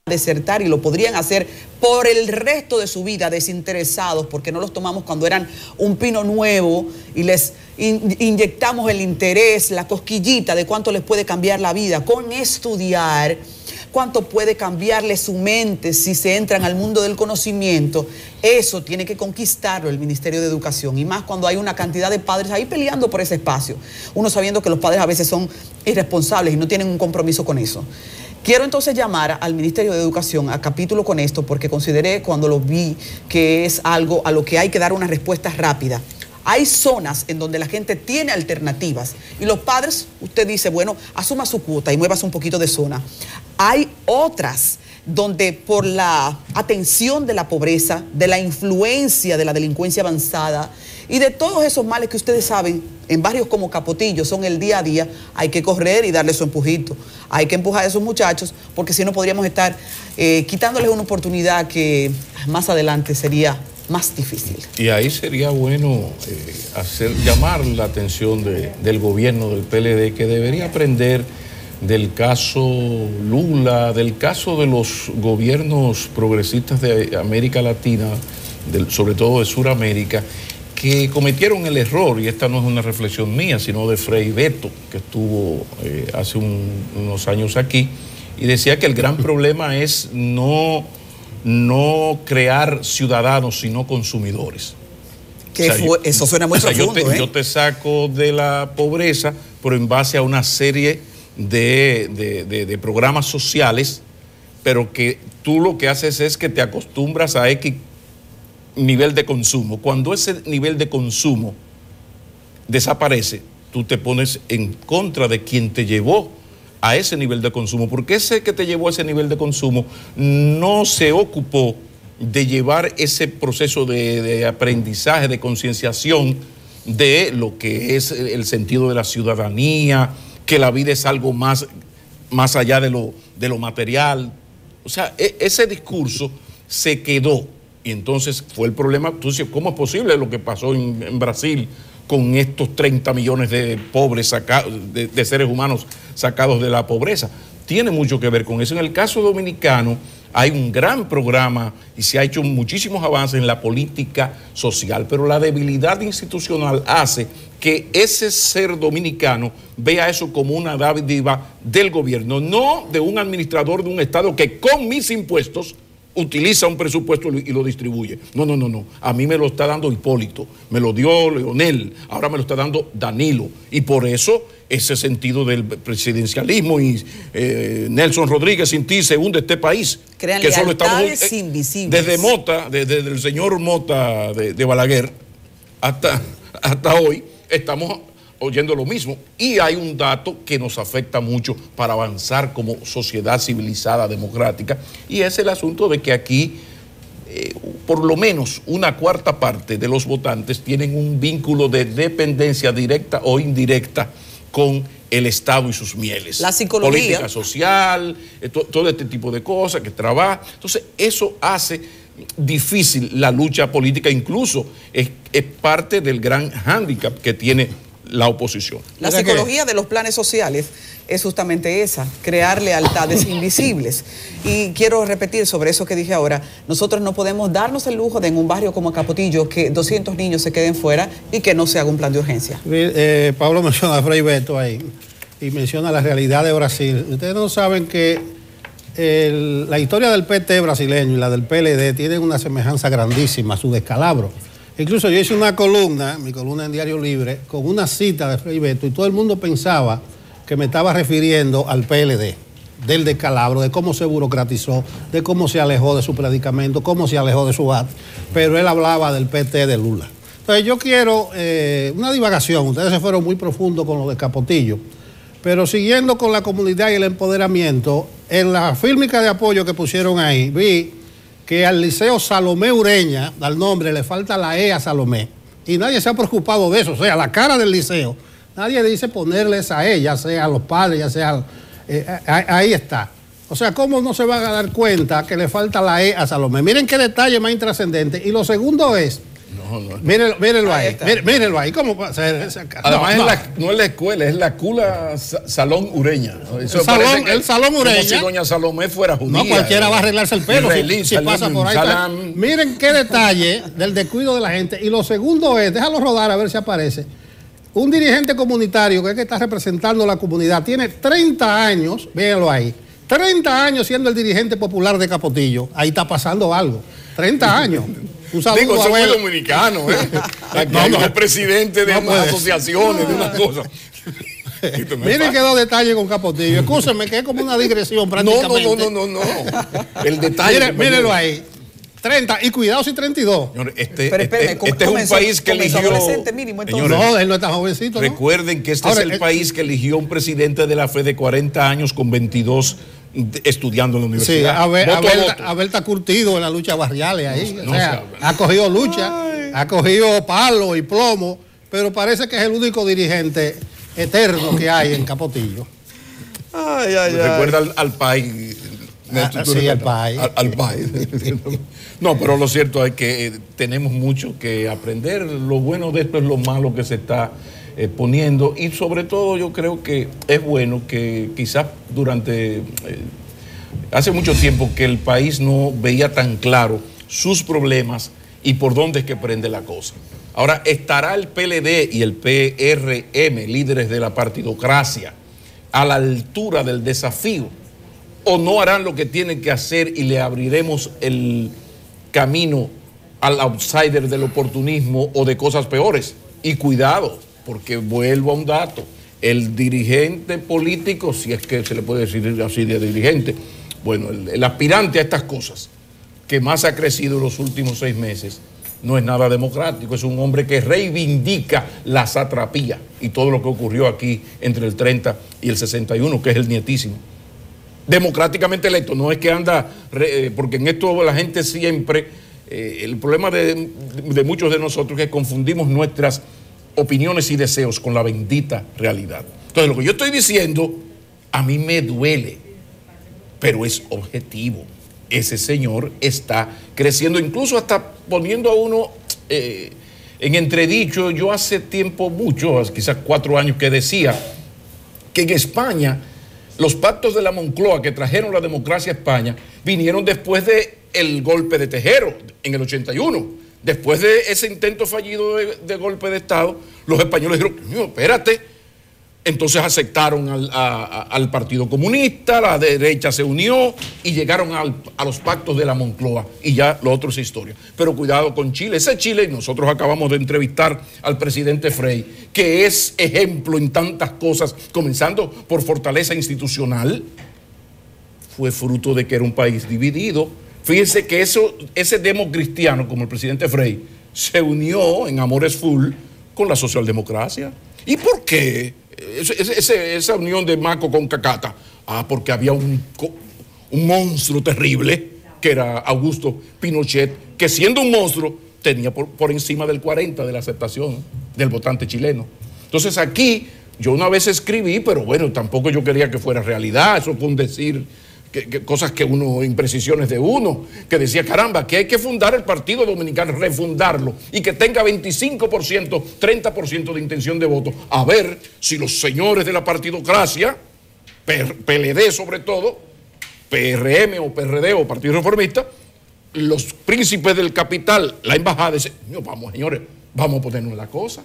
desertar, y lo podrían hacer por el resto de su vida desinteresados, porque no los tomamos cuando eran un pino nuevo y les inyectamos el interés, la cosquillita de cuánto les puede cambiar la vida con estudiar, cuánto puede cambiarle su mente si se entran al mundo del conocimiento. Eso tiene que conquistarlo el Ministerio de Educación, y más cuando hay una cantidad de padres ahí peleando por ese espacio, uno sabiendo que los padres a veces son irresponsables y no tienen un compromiso con eso. Quiero entonces llamar al Ministerio de Educación a capítulo con esto, porque consideré cuando lo vi que es algo a lo que hay que dar una respuesta rápida. Hay zonas en donde la gente tiene alternativas y los padres, usted dice, bueno, asuma su cuota y muévase un poquito de zona. Hay otras donde por la atención de la pobreza, de la influencia de la delincuencia avanzada y de todos esos males que ustedes saben, en barrios como Capotillo son el día a día, hay que correr y darle su empujito. Hay que empujar a esos muchachos, porque si no podríamos estar quitándoles una oportunidad que más adelante sería más difícil. Y ahí sería bueno llamar la atención del gobierno del PLD, que debería aprender del caso Lula, del caso de los gobiernos progresistas de América Latina, sobre todo de Sudamérica, que cometieron el error, y esta no es una reflexión mía, sino de Frei Beto, que estuvo hace unos años aquí, y decía que el gran problema es no crear ciudadanos, sino consumidores. Eso suena muy profundo. Yo te saco de la pobreza, pero en base a una serie de programas sociales, pero que tú lo que haces es que te acostumbras a X nivel de consumo. Cuando ese nivel de consumo desaparece, tú te pones en contra de quien te llevó a ese nivel de consumo, porque ese que te llevó a ese nivel de consumo no se ocupó de llevar ese proceso de aprendizaje, de concienciación de lo que es el sentido de la ciudadanía, que la vida es algo más allá de lo material. O sea, ese discurso se quedó. Y entonces fue el problema. Tú dices, ¿cómo es posible lo que pasó en Brasil con estos 30 millones de pobres, de seres humanos sacados de la pobreza? Tiene mucho que ver con eso. En el caso dominicano hay un gran programa y se ha hecho muchísimos avances en la política social, pero la debilidad institucional hace que ese ser dominicano vea eso como una dádiva del gobierno, no de un administrador de un Estado que con mis impuestos utiliza un presupuesto y lo distribuye. No. A mí me lo está dando Hipólito, me lo dio Leonel, ahora me lo está dando Danilo. Y por eso ese sentido del presidencialismo y Nelson Rodríguez sin ti se hunde este país. Crean que solo estamos invisibles. Desde Mota, desde el señor Mota de Balaguer hasta hoy, estamos oyendo lo mismo. Y hay un dato que nos afecta mucho para avanzar como sociedad civilizada, democrática, y es el asunto de que aquí por lo menos una cuarta parte de los votantes tienen un vínculo de dependencia directa o indirecta con el Estado y sus mieles. La psicología. Política social, todo este tipo de cosas que trabaja. Entonces, eso hace difícil la lucha política, incluso es parte del gran hándicap que tiene la oposición. La psicología de los planes sociales es justamente esa, crear lealtades invisibles. Y quiero repetir sobre eso que dije ahora, nosotros no podemos darnos el lujo de en un barrio como Capotillo que 200 niños se queden fuera y que no se haga un plan de urgencia. Pablo menciona a Frei Beto ahí y menciona la realidad de Brasil. Ustedes no saben que la historia del PT brasileño y la del PLD tienen una semejanza grandísima, su descalabro. Incluso yo hice una columna, mi columna en Diario Libre, con una cita de Frei Beto y todo el mundo pensaba que me estaba refiriendo al PLD, del descalabro, de cómo se burocratizó, de cómo se alejó de su predicamento, cómo se alejó de su acto, pero él hablaba del PT de Lula. Entonces yo quiero una divagación, ustedes se fueron muy profundos con lo de Capotillo, pero siguiendo con la comunidad y el empoderamiento, en la fílmica de apoyo que pusieron ahí, vi que al Liceo Salomé Ureña, al nombre, le falta la E a Salomé. Y nadie se ha preocupado de eso. O sea, la cara del liceo, nadie dice ponerle esa E, ya sea a los padres, ya sea... ahí está. O sea, ¿cómo no se van a dar cuenta que le falta la E a Salomé? Miren qué detalle más intrascendente. Y lo segundo es... Mírenlo ahí. Mírenlo ahí. ¿Cómo puede ser? Además, no es la escuela, es la Cula Salón Ureña. El Salón Ureña. Como si doña Salomé fuera judía. No, cualquiera va a arreglarse el pelo si pasa por ahí. Miren qué detalle del descuido de la gente. Y lo segundo es, déjalo rodar a ver si aparece. Un dirigente comunitario que es que está representando a la comunidad, tiene 30 años, véanlo ahí, 30 años siendo el dirigente popular de Capotillo. Ahí está pasando algo. 30 años. Digo, eso es muy dominicano, no, el presidente de unas asociaciones, de unas cosas. Miren qué dos detalles con Capotillo. Escúchenme que es como una digresión prácticamente. No. El detalle. Mírenlo ahí. 30, y cuidado si 32. Señor, este es un país que eligió... Señores, no, él no está jovencito, ¿no? Recuerden que este es el país que eligió un presidente de la fe de 40 años con 22 estudiando en la universidad. Sí, Abel está curtido en la lucha barriales ahí. Ha cogido lucha, ha cogido palo y plomo, pero parece que es el único dirigente eterno que hay en Capotillo. Recuerda al país. Sí, al país. Al país. No, pero lo cierto es que tenemos mucho que aprender. Lo bueno de esto es lo malo que se está poniendo, y sobre todo yo creo que es bueno que quizás durante hace mucho tiempo que el país no veía tan claro sus problemas y por dónde es que prende la cosa. Ahora, ¿estará el PLD y el PRM, líderes de la partidocracia, a la altura del desafío? ¿O no harán lo que tienen que hacer y le abriremos el camino al outsider del oportunismo o de cosas peores? Y cuidado, porque vuelvo a un dato, el dirigente político, si es que se le puede decir así de dirigente, bueno, el aspirante a estas cosas, que más ha crecido en los últimos 6 meses, no es nada democrático, es un hombre que reivindica la satrapía y todo lo que ocurrió aquí entre el 30 y el 61, que es el nietísimo. Democráticamente electo, no es que anda, porque en esto la gente siempre, el problema de muchos de nosotros es que confundimos nuestras opiniones y deseos con la bendita realidad. Entonces lo que yo estoy diciendo, a mí me duele, pero es objetivo. Ese señor está creciendo, incluso hasta poniendo a uno en entredicho. Yo hace tiempo, mucho, quizás 4 años, que decía que en España los pactos de la Moncloa que trajeron la democracia a España vinieron después del golpe de Tejero en el 81. Después de ese intento fallido de golpe de Estado, los españoles dijeron, no, espérate. Entonces aceptaron al Partido Comunista, la derecha se unió y llegaron a los pactos de la Moncloa, y ya lo otro es historia. Pero cuidado con Chile. Ese Chile, nosotros acabamos de entrevistar al presidente Frei, que es ejemplo en tantas cosas, comenzando por fortaleza institucional, fue fruto de que era un país dividido. Fíjense que ese democristiano, como el presidente Frei, se unió en Amores Full con la socialdemocracia. ¿Y por qué? Esa unión de Maco con Cacata. Porque había un monstruo terrible, que era Augusto Pinochet, que siendo un monstruo tenía por encima del 40% de la aceptación del votante chileno. Entonces aquí, yo una vez escribí, pero bueno, tampoco yo quería que fuera realidad, eso fue un decir, cosas que uno, imprecisiones de uno, que decía, caramba, que hay que fundar el Partido Dominicano, refundarlo, y que tenga 25%, 30% de intención de voto, a ver si los señores de la partidocracia, PLD sobre todo, PRM o PRD o Partido Reformista, los príncipes del capital, la embajada, dicen, no, vamos señores, vamos a ponernos la cosa,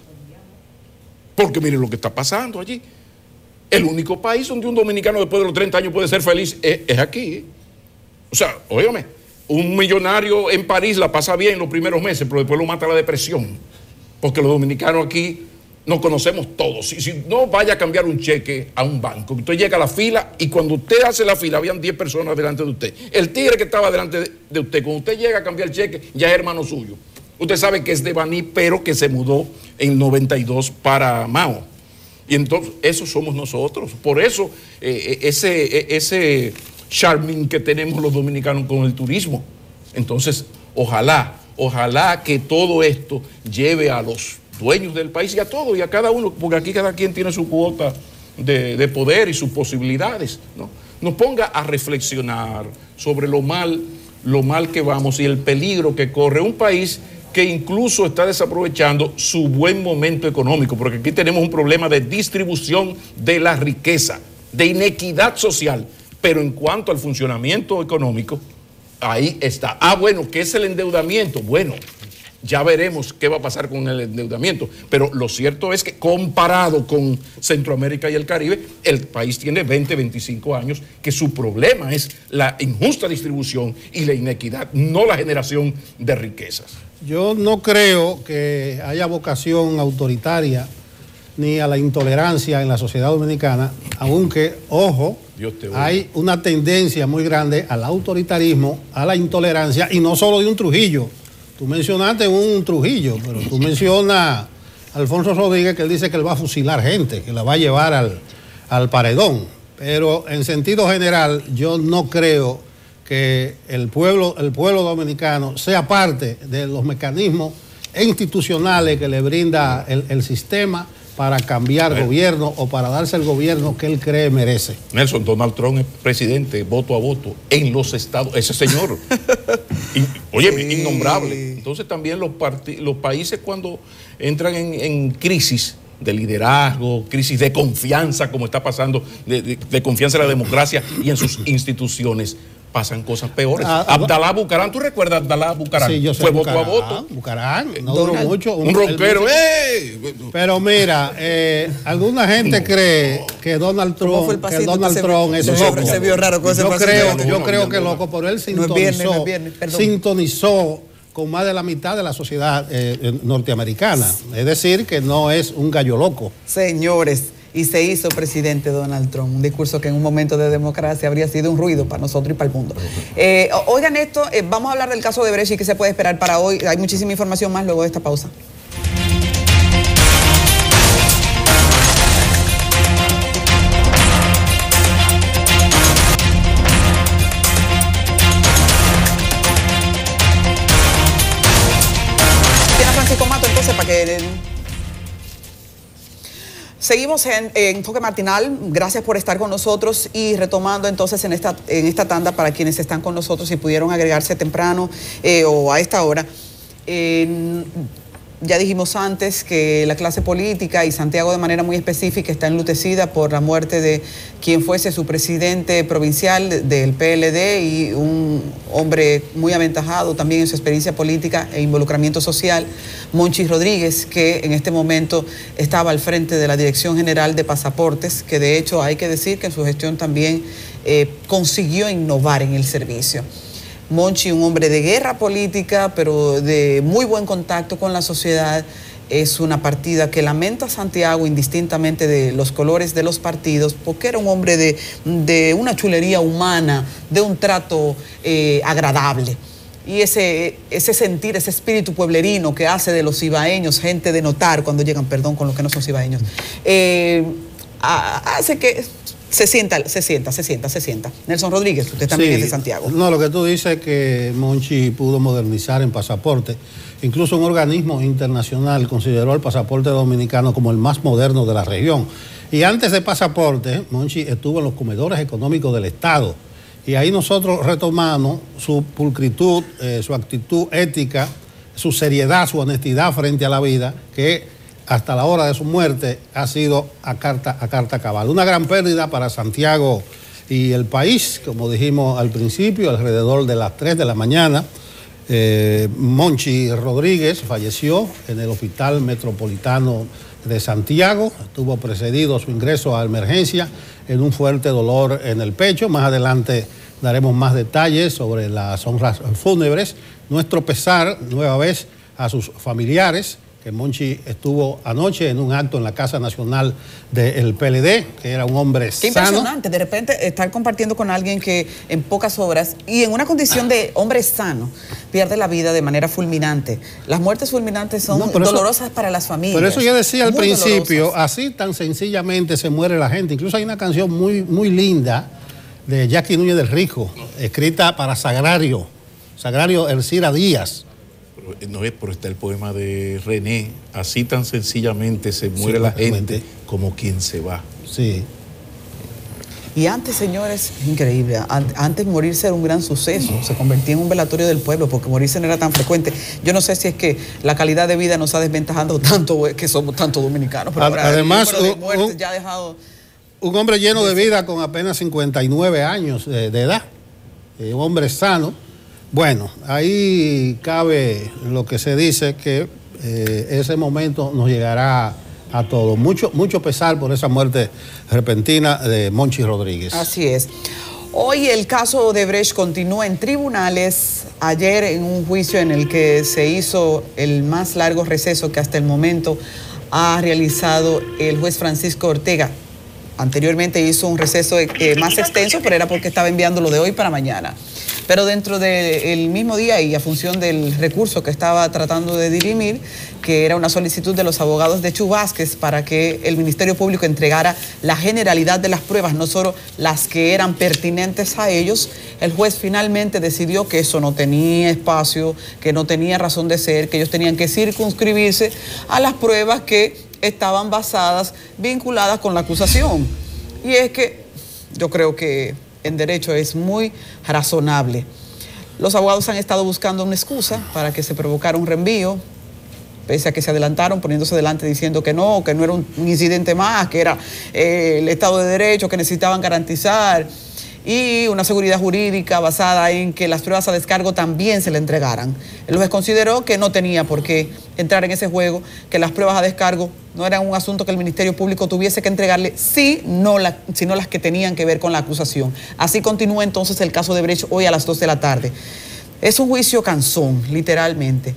porque miren lo que está pasando allí. El único país donde un dominicano después de los 30 años puede ser feliz es aquí. O sea, óigame, un millonario en París la pasa bien los primeros meses, pero después lo mata la depresión. Porque los dominicanos aquí nos conocemos todos. Si no vaya a cambiar un cheque a un banco, usted llega a la fila y cuando usted hace la fila, habían 10 personas delante de usted. El tigre que estaba delante de usted, cuando usted llega a cambiar el cheque, ya es hermano suyo. Usted sabe que es de Baní, pero que se mudó en 92 para Mao. Y entonces, eso somos nosotros. Por eso, ese charming que tenemos los dominicanos con el turismo. Entonces, ojalá que todo esto lleve a los dueños del país y a todos y a cada uno, porque aquí cada quien tiene su cuota de poder y sus posibilidades, ¿no? Nos ponga a reflexionar sobre lo mal que vamos y el peligro que corre un país que incluso está desaprovechando su buen momento económico, porque aquí tenemos un problema de distribución de la riqueza, de inequidad social, pero en cuanto al funcionamiento económico, ahí está. Bueno, ¿qué es el endeudamiento? Bueno, ya veremos qué va a pasar con el endeudamiento, pero lo cierto es que comparado con Centroamérica y el Caribe, el país tiene 20, 25 años, que su problema es la injusta distribución y la inequidad, no la generación de riquezas. Yo no creo que haya vocación autoritaria ni a la intolerancia en la sociedad dominicana, aunque, ojo, hay una tendencia muy grande al autoritarismo, a la intolerancia, y no solo de un Trujillo. Tú mencionaste un Trujillo, pero tú mencionas a Alfonso Rodríguez, que él dice que él va a fusilar gente, que la va a llevar al paredón. Pero en sentido general, yo no creo que el pueblo dominicano sea parte de los mecanismos institucionales que le brinda el sistema para cambiar gobierno o para darse el gobierno que él cree merece. Nelson, Donald Trump es presidente voto a voto en los estados, ese señor, oye, sí, innombrable. Entonces también los países cuando entran en crisis de liderazgo, crisis de confianza, como está pasando, de confianza en la democracia y en sus instituciones, pasan cosas peores. Abdalá Bucaram, ¿tú recuerdas a Abdalá Bucaram? Sí, yo sé. Fue Bucaram, voto a voto. Bucaram, no duró mucho. Un rockero. Pero mira, alguna gente cree que Donald Trump es loco. Se vio raro con ese pasito. Yo creo que loco, pero él sintonizó con más de la mitad de la sociedad norteamericana. Es decir, que no es un gallo loco. Señores, y se hizo presidente Donald Trump, un discurso que en un momento de democracia habría sido un ruido para nosotros y para el mundo. Oigan esto, vamos a hablar del caso de Brecht y qué se puede esperar para hoy. Hay muchísima información más luego de esta pausa. Tiene a Francisco Mato entonces para que... Seguimos en Enfoque Matinal, gracias por estar con nosotros y retomando entonces en esta tanda para quienes están con nosotros y pudieron agregarse temprano o a esta hora. Ya dijimos antes que la clase política y Santiago de manera muy específica está enlutecida por la muerte de quien fuese su presidente provincial del PLD y un hombre muy aventajado también en su experiencia política e involucramiento social, Monchi Rodríguez, que en este momento estaba al frente de la Dirección General de Pasaportes, que de hecho hay que decir que en su gestión también consiguió innovar en el servicio. Monchi, un hombre de guerra política, pero de muy buen contacto con la sociedad, es una partida que lamenta Santiago indistintamente de los colores de los partidos, porque era un hombre de una chulería humana, de un trato agradable. Y ese sentir, ese espíritu pueblerino que hace de los cibaeños gente de notar cuando llegan, perdón, con los que no son cibaeños, hace que... Se sienta. Nelson Rodríguez, usted también es de Santiago. No, lo que tú dices es que Monchi pudo modernizar en pasaporte. Incluso un organismo internacional consideró el pasaporte dominicano como el más moderno de la región. Y antes de pasaporte, Monchi estuvo en los comedores económicos del Estado. Y ahí nosotros retomamos su pulcritud, su actitud ética, su seriedad, su honestidad frente a la vida, que hasta la hora de su muerte ha sido a carta cabal. Una gran pérdida para Santiago y el país, como dijimos al principio, alrededor de las 3 de la mañana. Monchi Rodríguez falleció en el Hospital Metropolitano de Santiago. Estuvo precedido su ingreso a emergencia en un fuerte dolor en el pecho. Más adelante daremos más detalles sobre las honras fúnebres. Nuestro pesar, nueva vez, a sus familiares, que Monchi estuvo anoche en un acto en la Casa Nacional del PLD, que era un hombre sano. Qué impresionante, de repente estar compartiendo con alguien que en pocas horas y en una condición de hombre sano pierde la vida de manera fulminante. Las muertes fulminantes son dolorosas para las familias. Por eso yo decía al principio, así tan sencillamente se muere la gente. Incluso hay una canción muy linda de Jackie Núñez del Rico, escrita para Sagrario Ercira Díaz. No es, pero está el poema de René, así tan sencillamente se muere la gente como quien se va. Sí. Y antes, señores, increíble, antes morirse era un gran suceso, se convertía en un velatorio del pueblo porque morirse no era tan frecuente. Yo no sé si es que la calidad de vida nos ha desventajado tanto, que somos tanto dominicanos, pero ahora además, el número de muertes ya ha dejado... Un hombre lleno de vida con apenas 59 años de edad, un hombre sano. Bueno, ahí cabe lo que se dice que ese momento nos llegará a todos. Mucho pesar por esa muerte repentina de Monchi Rodríguez. Así es. Hoy el caso de Brecht continúa en tribunales. Ayer en un juicio en el que se hizo el más largo receso que hasta el momento ha realizado el juez Francisco Ortega. Anteriormente hizo un receso más extenso, pero era porque estaba enviando lo de hoy para mañana. Pero dentro del mismo día y a función del recurso que estaba tratando de dirimir, que era una solicitud de los abogados de Chu Vázquez para que el Ministerio Público entregara la generalidad de las pruebas, no solo las que eran pertinentes a ellos, el juez finalmente decidió que eso no tenía espacio, que no tenía razón de ser, que ellos tenían que circunscribirse a las pruebas que estaban basadas, vinculadas con la acusación. Y es que yo creo que en derecho es muy razonable. Los abogados han estado buscando una excusa para que se provocara un reenvío. pese a que se adelantaron poniéndose delante diciendo que no era un incidente más, que era el Estado de Derecho, que necesitaban garantizar, y una seguridad jurídica basada en que las pruebas a descargo también se le entregaran. El juez consideró que no tenía por qué entrar en ese juego, que las pruebas a descargo no eran un asunto que el Ministerio Público tuviese que entregarle, sino las que tenían que ver con la acusación. Así continúa entonces el caso de Brecht hoy a las 2 de la tarde. Es un juicio cansón, literalmente.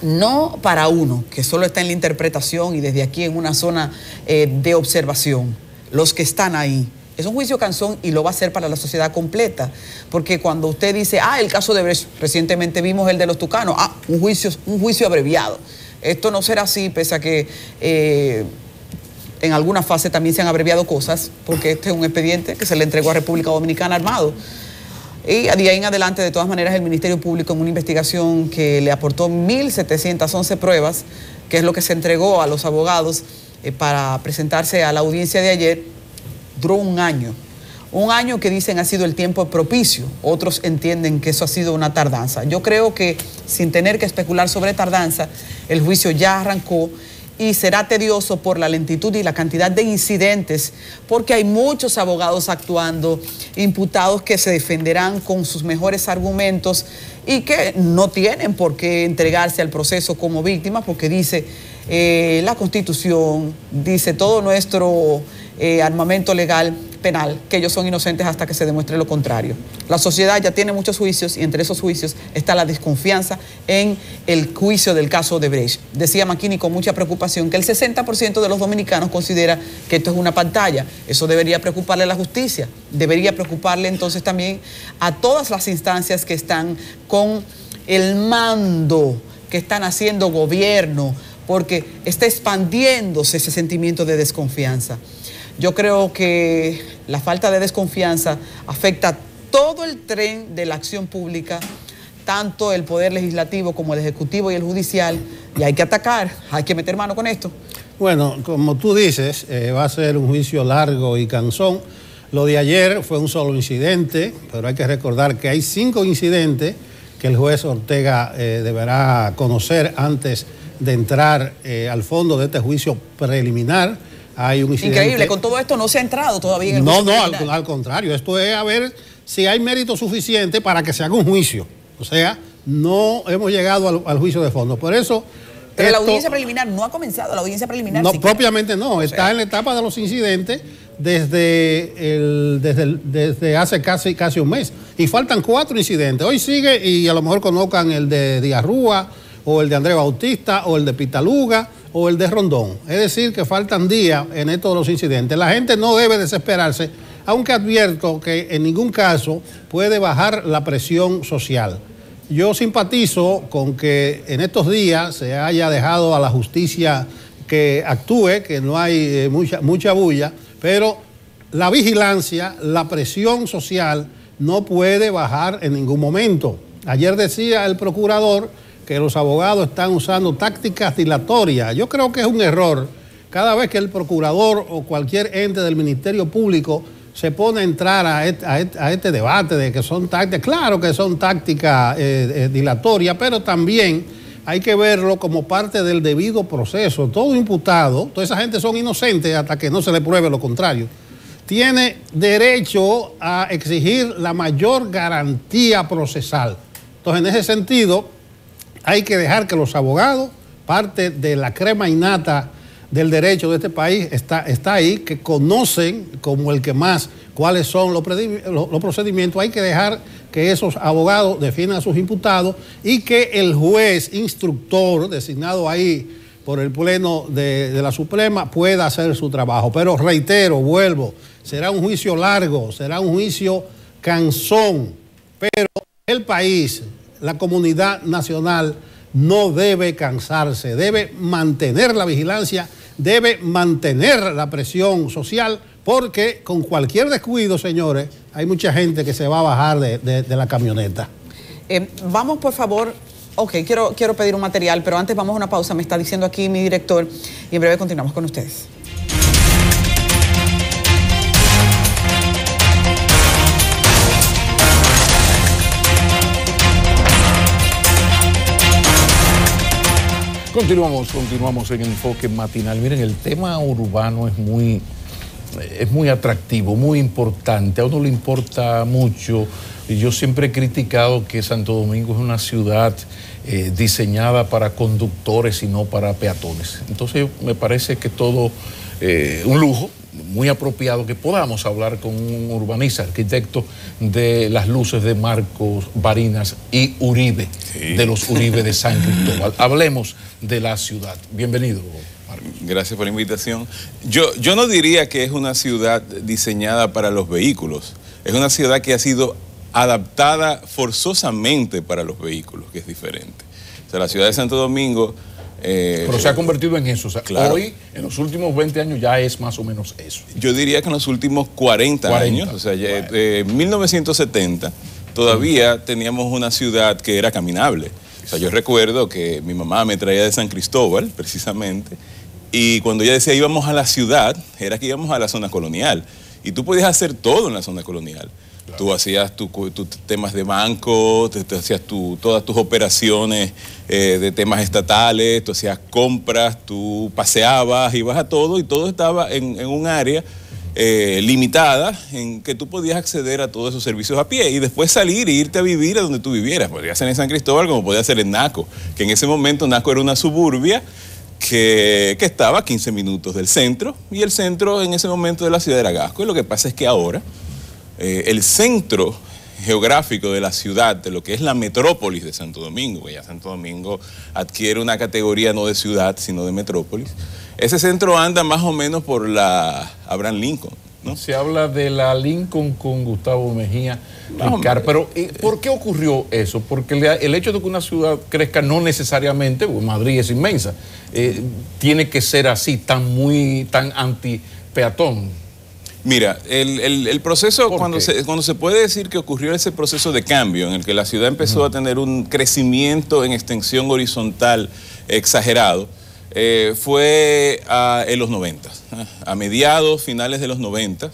No para uno, que solo está en la interpretación y desde aquí en una zona de observación, los que están ahí. Es un juicio cansón y lo va a ser para la sociedad completa, porque cuando usted dice, el caso de Brecht, recientemente vimos el de los tucanos, un juicio abreviado. Esto no será así, pese a que en alguna fase también se han abreviado cosas, porque este es un expediente que se le entregó a República Dominicana armado. Y de ahí en adelante, de todas maneras, el Ministerio Público en una investigación que le aportó 1.711 pruebas, que es lo que se entregó a los abogados para presentarse a la audiencia de ayer, duró un año. Un año que dicen ha sido el tiempo propicio. Otros entienden que eso ha sido una tardanza. Yo creo que sin tener que especular sobre tardanza, el juicio ya arrancó y será tedioso por la lentitud y la cantidad de incidentes, porque hay muchos abogados actuando, imputados que se defenderán con sus mejores argumentos y que no tienen por qué entregarse al proceso como víctimas, porque dice la Constitución, dice todo nuestro armamento legal penal, que ellos son inocentes hasta que se demuestre lo contrario. La sociedad ya tiene muchos juicios y entre esos juicios está la desconfianza en el juicio del caso de Brecht. Decía McKinney con mucha preocupación que el 60% de los dominicanos considera que esto es una pantalla. Eso debería preocuparle a la justicia, debería preocuparle entonces también a todas las instancias que están con el mando, que están haciendo gobierno, porque está expandiéndose ese sentimiento de desconfianza. Yo creo que la falta de desconfianza afecta todo el tren de la acción pública, tanto el Poder Legislativo como el Ejecutivo y el Judicial, y hay que atacar, hay que meter mano con esto. Bueno, como tú dices, va a ser un juicio largo y cansón. Lo de ayer fue un solo incidente, pero hay que recordar que hay 5 incidentes que el juez Ortega deberá conocer antes de entrar al fondo de este juicio preliminar. Hay un incidente. Increíble, con todo esto no se ha entrado todavía en el juicio preliminar. No, al contrario, esto es a ver si hay mérito suficiente para que se haga un juicio. O sea, no hemos llegado al juicio de fondo. Por eso... Pero la audiencia preliminar no ha comenzado, la audiencia preliminar... No, propiamente no, está en la etapa de los incidentes desde hace casi un mes. Y faltan 4 incidentes. Hoy sigue y a lo mejor conozcan el de Díaz Rúa, o el de Andrés Bautista, o el de Pitaluga, o el de Rondón. Es decir, que faltan días en estos los incidentes. La gente no debe desesperarse, aunque advierto que en ningún caso puede bajar la presión social. Yo simpatizo con que en estos días se haya dejado a la justicia que actúe, que no hay mucha bulla, pero la vigilancia, la presión social no puede bajar en ningún momento. Ayer decía el procurador que los abogados están usando tácticas dilatorias. Yo creo que es un error. Cada vez que el procurador o cualquier ente del Ministerio Público se pone a entrar a este debate de que son tácticas, claro que son tácticas dilatorias, pero también hay que verlo como parte del debido proceso. Todo imputado, toda esa gente son inocentes hasta que no se le pruebe lo contrario. Tiene derecho a exigir la mayor garantía procesal. Entonces, en ese sentido, hay que dejar que los abogados, parte de la crema innata del derecho de este país, está ahí, que conocen como el que más cuáles son los procedimientos. Hay que dejar que esos abogados definan a sus imputados y que el juez instructor designado ahí por el Pleno de la Suprema pueda hacer su trabajo. Pero reitero, vuelvo, será un juicio largo, será un juicio cansón, pero el país, la comunidad nacional no debe cansarse, debe mantener la vigilancia, debe mantener la presión social, porque con cualquier descuido, señores, hay mucha gente que se va a bajar de la camioneta. Vamos, por favor. Ok, quiero pedir un material, pero antes vamos a una pausa, me está diciendo aquí mi director, y en breve continuamos con ustedes. Continuamos en Enfoque Matinal. Miren, el tema urbano es muy atractivo, muy importante. A uno le importa mucho. Yo siempre he criticado que Santo Domingo es una ciudad diseñada para conductores y no para peatones. Entonces me parece que todo un lujo, muy apropiado que podamos hablar con un urbanista, arquitecto de las luces de Marcos Barinas y Uribe, sí, de los Uribe de San Cristóbal. Hablemos de la ciudad. Bienvenido, Marcos. Gracias por la invitación. Yo no diría que es una ciudad diseñada para los vehículos. Es una ciudad que ha sido adaptada forzosamente para los vehículos, que es diferente. O sea, la ciudad de Santo Domingo... pero se ha convertido en eso. O sea, claro, hoy, en los últimos 20 años, ya es más o menos eso. Yo diría que en los últimos 40 años, o sea, ya, en 1970, todavía teníamos una ciudad que era caminable. O sea, yo recuerdo que mi mamá me traía de San Cristóbal, precisamente, y cuando ella decía íbamos a la ciudad, era que íbamos a la zona colonial. Y tú podías hacer todo en la zona colonial. Claro. Tú hacías tus temas de banco, te hacías todas tus operaciones de temas estatales, tú hacías compras, tú paseabas, ibas a todo y todo estaba en un área limitada en que tú podías acceder a todos esos servicios a pie y después salir e irte a vivir a donde tú vivieras. Podía ser en San Cristóbal como podía ser en Naco, que en ese momento Naco era una suburbia que estaba a 15 minutos del centro y el centro en ese momento de la ciudad era Gasco. Y lo que pasa es que ahora el centro geográfico de la ciudad, de lo que es la metrópolis de Santo Domingo, que ya Santo Domingo adquiere una categoría no de ciudad, sino de metrópolis, ese centro anda más o menos por la Abraham Lincoln, ¿no? Se habla de la Lincoln con Gustavo Mejía Ricard, pero ¿por qué ocurrió eso? Porque el hecho de que una ciudad crezca no necesariamente, porque Madrid es inmensa, tiene que ser así, tan anti-peatón. Mira, el proceso, cuando se puede decir que ocurrió ese proceso de cambio en el que la ciudad empezó a tener un crecimiento en extensión horizontal exagerado, fue en los 90, a mediados, finales de los 90,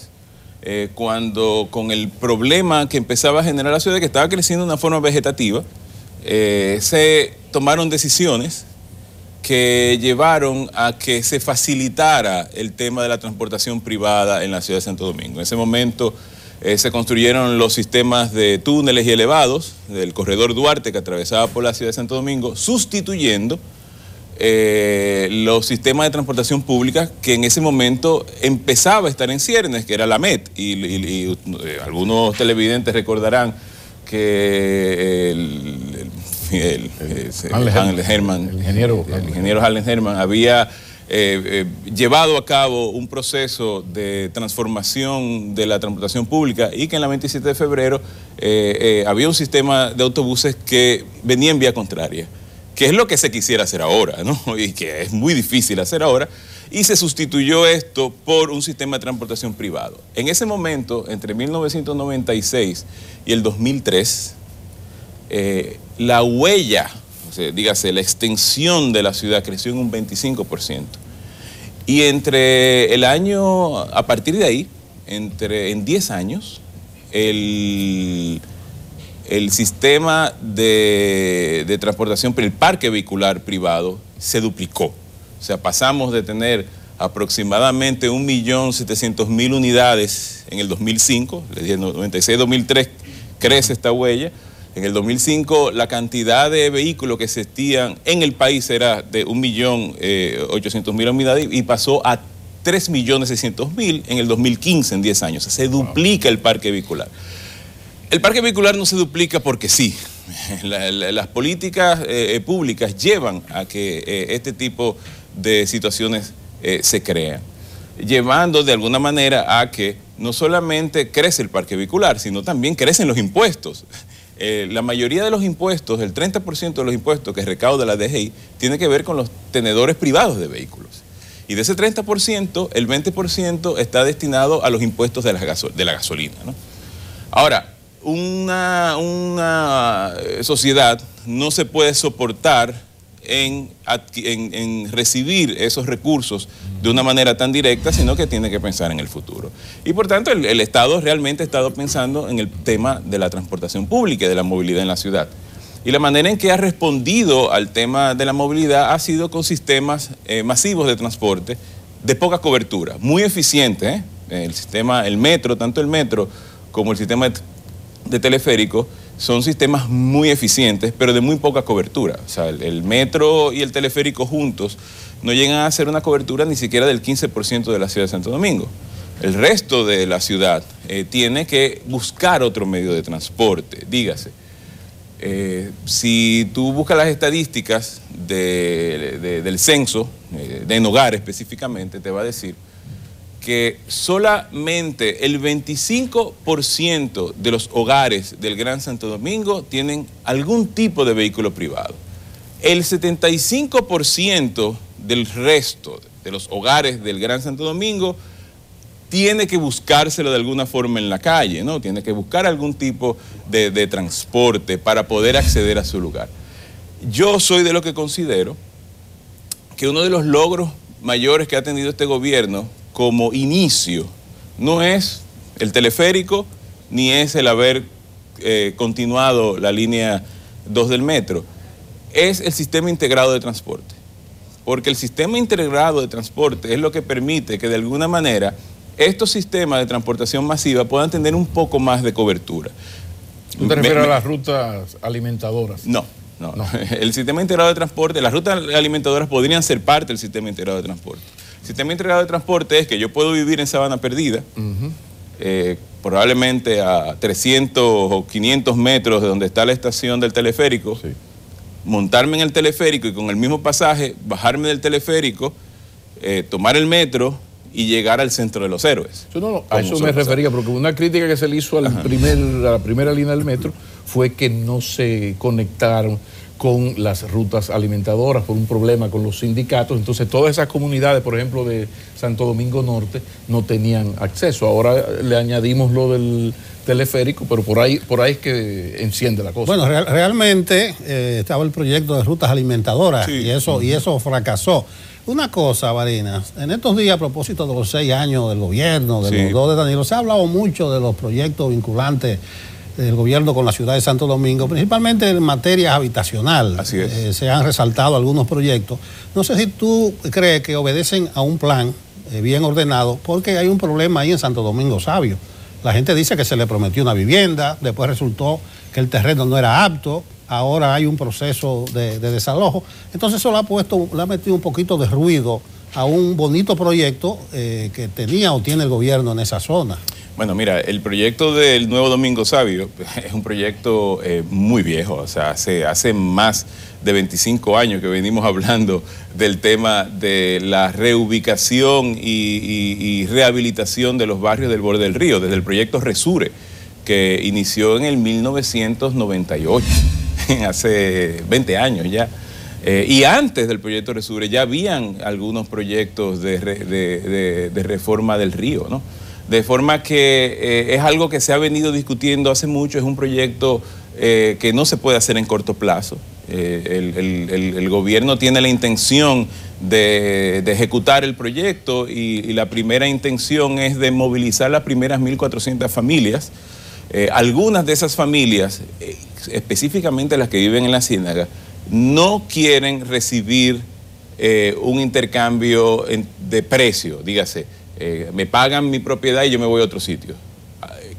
cuando con el problema que empezaba a generar la ciudad, que estaba creciendo de una forma vegetativa, se tomaron decisiones que llevaron a que se facilitara el tema de la transportación privada en la ciudad de Santo Domingo. En ese momento se construyeron los sistemas de túneles y elevados del corredor Duarte que atravesaba por la ciudad de Santo Domingo, sustituyendo los sistemas de transportación pública que en ese momento empezaba a estar en ciernes, que era la MET, y algunos televidentes recordarán que el ingeniero Allen Herman había llevado a cabo un proceso de transformación de la transportación pública y que en la 27 de febrero había un sistema de autobuses que venía en vía contraria, que es lo que se quisiera hacer ahora, ¿no? Y que es muy difícil hacer ahora, y se sustituyó esto por un sistema de transportación privado. En ese momento, entre 1996 y el 2003, la huella, o sea, dígase, la extensión de la ciudad creció en un 25%. Y a partir de ahí, en 10 años, el sistema de transportación, el parque vehicular privado se duplicó. O sea, pasamos de tener aproximadamente 1.700.000 unidades en el 2005, le dije 96-2003 crece esta huella. En el 2005 la cantidad de vehículos que existían en el país era de 1.800.000 unidades y pasó a 3.600.000 en el 2015, en 10 años. Se duplica el parque vehicular. El parque vehicular no se duplica porque sí. Las políticas públicas llevan a que este tipo de situaciones se crean, llevando de alguna manera a que no solamente crece el parque vehicular, sino también crecen los impuestos. La mayoría de los impuestos, el 30% de los impuestos que recauda la DGI, tiene que ver con los tenedores privados de vehículos. Y de ese 30%, el 20% está destinado a los impuestos de la gasolina, ¿no? Ahora, una sociedad no se puede soportar en recibir esos recursos de una manera tan directa, sino que tiene que pensar en el futuro. Y por tanto, el Estado realmente ha estado pensando en el tema de la transportación pública y de la movilidad en la ciudad. Y la manera en que ha respondido al tema de la movilidad ha sido con sistemas masivos de transporte de poca cobertura, muy eficiente. El metro, tanto el metro como el sistema de teleférico, son sistemas muy eficientes, pero de muy poca cobertura. O sea, el metro y el teleférico juntos no llegan a hacer una cobertura ni siquiera del 15% de la ciudad de Santo Domingo. El resto de la ciudad tiene que buscar otro medio de transporte, dígase. Si tú buscas las estadísticas del censo, de en hogar específicamente, te va a decir que solamente el 25% de los hogares del Gran Santo Domingo tienen algún tipo de vehículo privado. El 75% del resto de los hogares del Gran Santo Domingo tiene que buscárselo de alguna forma en la calle, ¿no? Tiene que buscar algún tipo de transporte para poder acceder a su lugar. Yo soy de lo que considero que uno de los logros mayores que ha tenido este gobierno como inicio no es el teleférico ni es el haber continuado la línea 2 del metro, es el sistema integrado de transporte. Porque el sistema integrado de transporte es lo que permite que de alguna manera estos sistemas de transportación masiva puedan tener un poco más de cobertura. ¿Tú te refieres a las rutas alimentadoras? No. El sistema integrado de transporte, las rutas alimentadoras podrían ser parte del sistema integrado de transporte. El sistema integrado de transporte es que yo puedo vivir en Sabana Perdida, probablemente a 300 o 500 metros de donde está la estación del teleférico, sí, montarme en el teleférico y con el mismo pasaje bajarme del teleférico, tomar el metro y llegar al centro de los héroes. A eso me refería, porque una crítica que se le hizo a la primera línea del metro fue que no se conectaron con las rutas alimentadoras por un problema con los sindicatos. Entonces todas esas comunidades, por ejemplo de Santo Domingo Norte, no tenían acceso. Ahora le añadimos lo del teleférico, pero por ahí es que enciende la cosa. Bueno, realmente estaba el proyecto de rutas alimentadoras, sí, y eso fracasó. Una cosa, Barinas, en estos días, a propósito de los 6 años del gobierno, de los 2 de Danilo, se ha hablado mucho de los proyectos vinculantes del gobierno con la ciudad de Santo Domingo, principalmente en materia habitacional. Así es. Se han resaltado algunos proyectos. No sé si tú crees que obedecen a un plan bien ordenado, porque hay un problema ahí en Santo Domingo Sabio. La gente dice que se le prometió una vivienda, después resultó que el terreno no era apto, ahora hay un proceso de desalojo. Entonces eso le ha metido un poquito de ruido a un bonito proyecto que tenía o tiene el gobierno en esa zona. Bueno, mira, el proyecto del Nuevo Domingo Sabio es un proyecto muy viejo, o sea, hace más de 25 años que venimos hablando del tema de la reubicación y rehabilitación de los barrios del borde del río, desde el proyecto Resure, que inició en el 1998, hace 20 años ya. Y antes del proyecto Resure ya habían algunos proyectos de reforma del río, ¿no? De forma que es algo que se ha venido discutiendo hace mucho, es un proyecto que no se puede hacer en corto plazo. El gobierno tiene la intención de ejecutar el proyecto y la primera intención es de movilizar las primeras 1.400 familias. Algunas de esas familias, específicamente las que viven en la Ciénaga, no quieren recibir un intercambio de precio, dígase. Me pagan mi propiedad y yo me voy a otro sitio.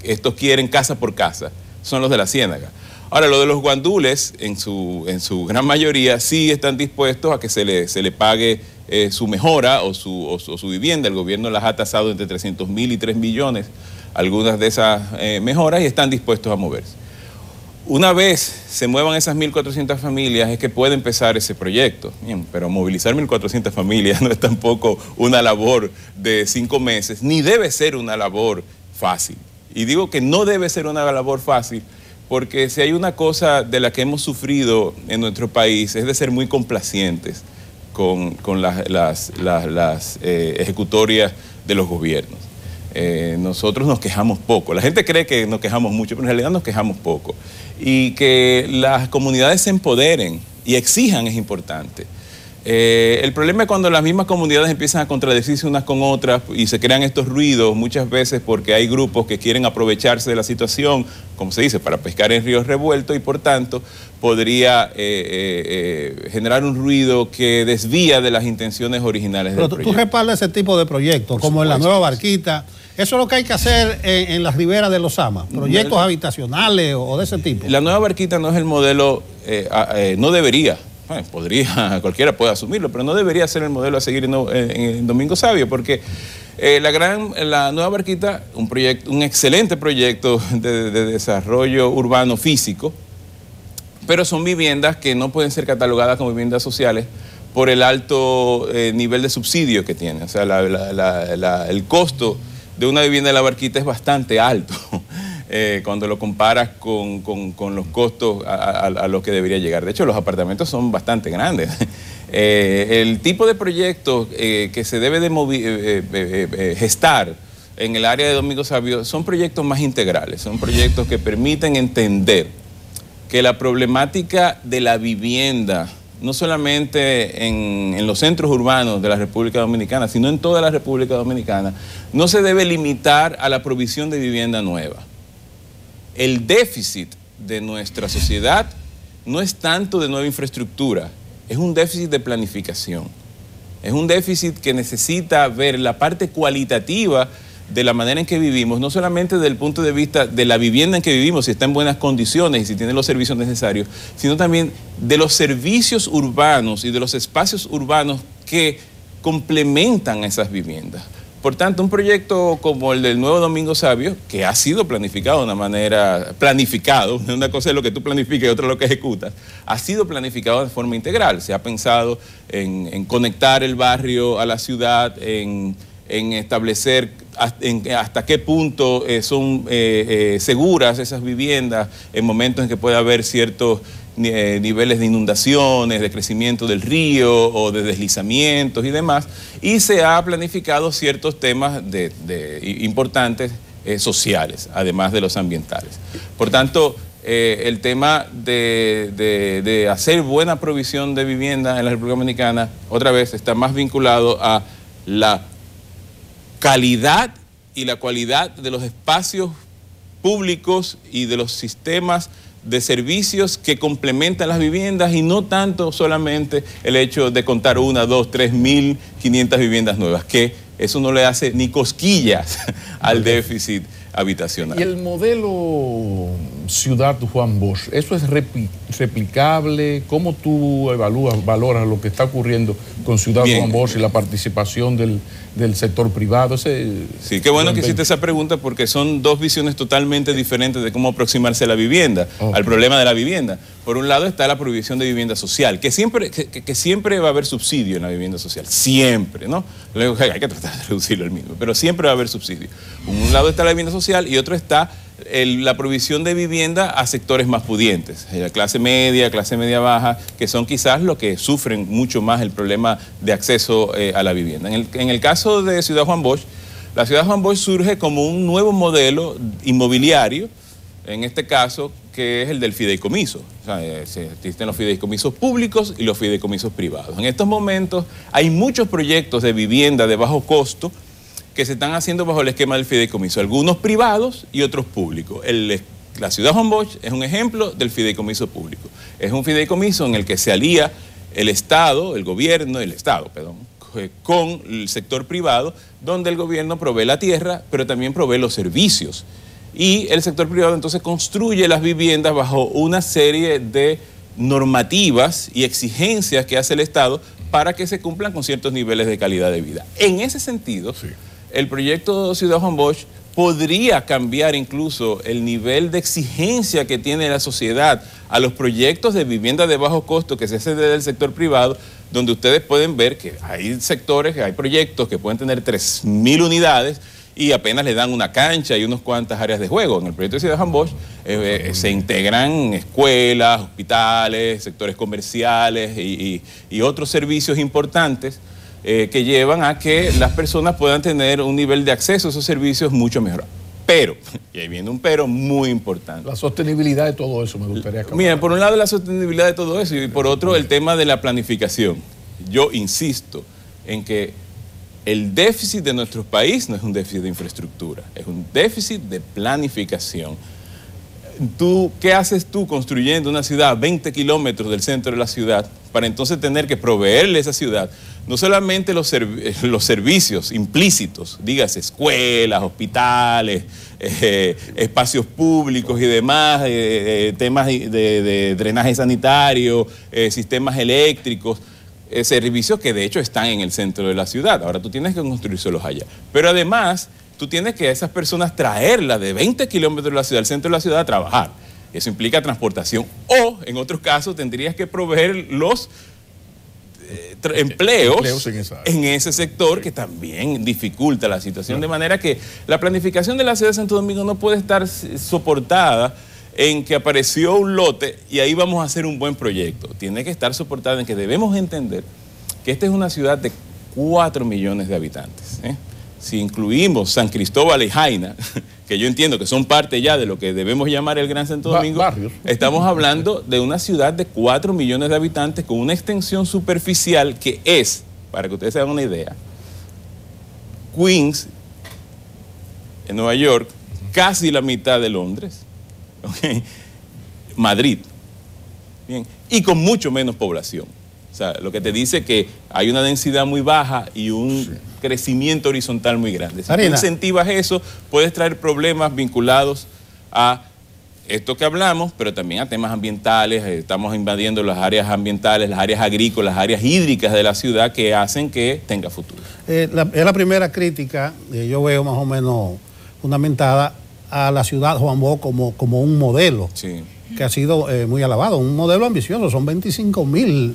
Estos quieren casa por casa, son los de la Ciénaga. Ahora, lo de los guandules, en su gran mayoría, sí están dispuestos a que se le pague su mejora o su vivienda. El gobierno las ha tasado entre 300.000 y 3 millones, algunas de esas mejoras, y están dispuestos a moverse. Una vez se muevan esas 1.400 familias es que puede empezar ese proyecto. Bien, pero movilizar 1.400 familias no es tampoco una labor de 5 meses, ni debe ser una labor fácil. Y digo que no debe ser una labor fácil porque si hay una cosa de la que hemos sufrido en nuestro país es de ser muy complacientes con las ejecutorias de los gobiernos. Nosotros nos quejamos poco. La gente cree que nos quejamos mucho, pero en realidad nos quejamos poco. Y que las comunidades se empoderen y exijan es importante. El problema es cuando las mismas comunidades empiezan a contradecirse unas con otras y se crean estos ruidos muchas veces porque hay grupos que quieren aprovecharse de la situación, como se dice, para pescar en ríos revueltos y por tanto podría generar un ruido que desvía de las intenciones originales del proyecto. Pero tú respaldas ese tipo de proyectos, como en la Nueva Barquita. Eso es lo que hay que hacer en las riberas de los Ama, proyectos habitacionales o de ese tipo. La Nueva Barquita no es el modelo, no debería. Bueno, cualquiera puede asumirlo, pero no debería ser el modelo a seguir en Domingo Savio, porque la Nueva Barquita, un excelente proyecto de desarrollo urbano físico, pero son viviendas que no pueden ser catalogadas como viviendas sociales por el alto nivel de subsidio que tienen. O sea, el costo de una vivienda de la Barquita es bastante alto. Cuando lo comparas con los costos a los que debería llegar. De hecho, los apartamentos son bastante grandes. El tipo de proyectos que se debe de gestar en el área de Domingo Savio son proyectos más integrales, son proyectos que permiten entender que la problemática de la vivienda, no solamente en los centros urbanos de la República Dominicana, sino en toda la República Dominicana, no se debe limitar a la provisión de vivienda nueva. El déficit de nuestra sociedad no es tanto de nueva infraestructura, es un déficit de planificación. Es un déficit que necesita ver la parte cualitativa de la manera en que vivimos, no solamente desde el punto de vista de la vivienda en que vivimos, si está en buenas condiciones y si tiene los servicios necesarios, sino también de los servicios urbanos y de los espacios urbanos que complementan a esas viviendas. Por tanto, un proyecto como el del Nuevo Domingo Savio, que ha sido planificado de una manera, una cosa es lo que tú planificas y otra es lo que ejecutas, ha sido planificado de forma integral. Se ha pensado en conectar el barrio a la ciudad, en establecer hasta qué punto son seguras esas viviendas en momentos en que puede haber ciertos niveles de inundaciones, de crecimiento del río o de deslizamientos y demás, y se ha planificado ciertos temas importantes sociales, además de los ambientales. Por tanto, el tema de hacer buena provisión de vivienda en la República Dominicana, otra vez, está más vinculado a la calidad y la cualidad de los espacios públicos y de los sistemas de servicios que complementan las viviendas y no tanto solamente el hecho de contar 1, 2, 3.500 viviendas nuevas, que eso no le hace ni cosquillas al déficit habitacional. Y el modelo Ciudad Juan Bosch, ¿eso es replicable? ¿Cómo tú valoras lo que está ocurriendo con Ciudad Juan Bosch y la participación del sector privado? Sí, qué bueno que hiciste esa pregunta porque son dos visiones totalmente diferentes de cómo aproximarse a la vivienda, al problema de la vivienda. Por un lado está la prohibición de vivienda social, que siempre va a haber subsidio en la vivienda social, siempre, ¿no? Luego hay que tratar de reducirlo al mínimo, pero siempre va a haber subsidio. Por un lado está la vivienda social y otro está la provisión de vivienda a sectores más pudientes, la clase media baja, que son quizás los que sufren mucho más el problema de acceso a la vivienda. En el caso de Ciudad Juan Bosch, la Ciudad Juan Bosch surge como un nuevo modelo inmobiliario, en este caso, que es el del fideicomiso. O sea, existen los fideicomisos públicos y los fideicomisos privados. En estos momentos hay muchos proyectos de vivienda de bajo costo que se están haciendo bajo el esquema del fideicomiso, algunos privados y otros públicos. La Ciudad Juan Bosch es un ejemplo del fideicomiso público. Es un fideicomiso en el que se alía el Estado, con el sector privado, donde el gobierno provee la tierra, pero también provee los servicios. Y el sector privado entonces construye las viviendas bajo una serie de normativas y exigencias que hace el Estado para que se cumplan con ciertos niveles de calidad de vida. En ese sentido, sí, el proyecto Ciudad Juan Bosch podría cambiar incluso el nivel de exigencia que tiene la sociedad a los proyectos de vivienda de bajo costo que se hacen desde el sector privado, donde ustedes pueden ver que hay sectores, hay proyectos que pueden tener 3.000 unidades y apenas le dan una cancha y unas cuantas áreas de juego. En el proyecto de Ciudad Juan Bosch se integran escuelas, hospitales, sectores comerciales y otros servicios importantes que llevan a que las personas puedan tener un nivel de acceso a esos servicios mucho mejor. Pero, y ahí viene un pero muy importante. La sostenibilidad de todo eso me gustaría acabar. Mira, por un lado la sostenibilidad de todo eso y por otro el tema de la planificación. yo insisto en que el déficit de nuestro país no es un déficit de infraestructura, es un déficit de planificación. ¿Qué haces tú construyendo una ciudad a 20 kilómetros del centro de la ciudad para entonces tener que proveerle a esa ciudad no solamente los servicios implícitos, dígase escuelas, hospitales, espacios públicos y demás, temas de drenaje sanitario, sistemas eléctricos, servicios que de hecho están en el centro de la ciudad? Ahora tú tienes que construírselos allá. Pero además, tú tienes que a esas personas traerlas de 20 kilómetros de la ciudad, al centro de la ciudad, a trabajar. Eso implica transportación. O, en otros casos, tendrías que proveer los empleos en ese sector, que también dificulta la situación. De manera que la planificación de la ciudad de Santo Domingo no puede estar soportada en que apareció un lote y ahí vamos a hacer un buen proyecto. Tiene que estar soportada en que debemos entender que esta es una ciudad de 4 millones de habitantes. Si incluimos San Cristóbal y Jaina, que yo entiendo que son parte ya de lo que debemos llamar el Gran Santo Domingo, estamos hablando de una ciudad de 4 millones de habitantes con una extensión superficial que es, para que ustedes se hagan una idea, Queens, en Nueva York, casi la mitad de Londres, ¿okay? Madrid, bien, y con mucho menos población. O sea, lo que te dice que hay una densidad muy baja y un crecimiento horizontal muy grande. Si tú incentivas eso, puedes traer problemas vinculados a esto que hablamos, pero también a temas ambientales. Estamos invadiendo las áreas ambientales, las áreas agrícolas, las áreas hídricas de la ciudad que hacen que tenga futuro. Es la primera crítica, yo veo más o menos fundamentada a la ciudad Juan Bosch como un modelo, sí, que ha sido muy alabado, un modelo ambicioso, son 25.000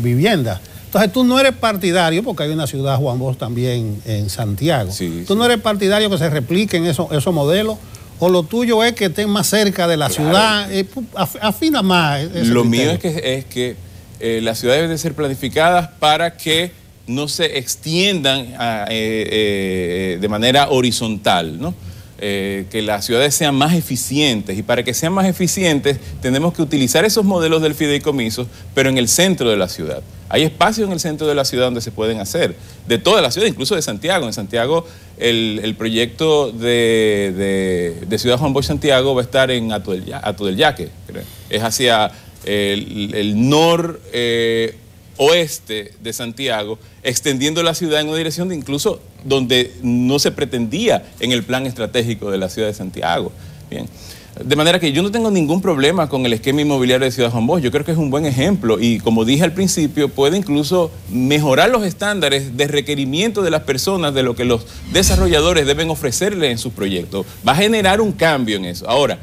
viviendas. Entonces tú no eres partidario, porque hay una ciudad Juan Bosch también en Santiago, tú no eres partidario que se repliquen esos modelos, o lo tuyo es que estén más cerca de la ciudad, afina más. Lo mío es que las ciudades deben de ser planificadas para que no se extiendan de manera horizontal, ¿no? Que las ciudades sean más eficientes, y para que sean más eficientes tenemos que utilizar esos modelos del fideicomiso, pero en el centro de la ciudad. Hay espacios en el centro de la ciudad donde se pueden hacer, de toda la ciudad, incluso de Santiago. En Santiago el proyecto de Ciudad Juan Bosch Santiago va a estar en Hato del Yaque, creo. Es hacia el oeste de Santiago, extendiendo la ciudad en una dirección incluso donde no se pretendía en el plan estratégico de la ciudad de Santiago. Bien. De manera que yo no tengo ningún problema con el esquema inmobiliario de Ciudad Juan Bosch. Yo creo que es un buen ejemplo y, como dije al principio, puede incluso mejorar los estándares de requerimiento de las personas, de lo que los desarrolladores deben ofrecerles en sus proyectos. Va a generar un cambio en eso. Ahora,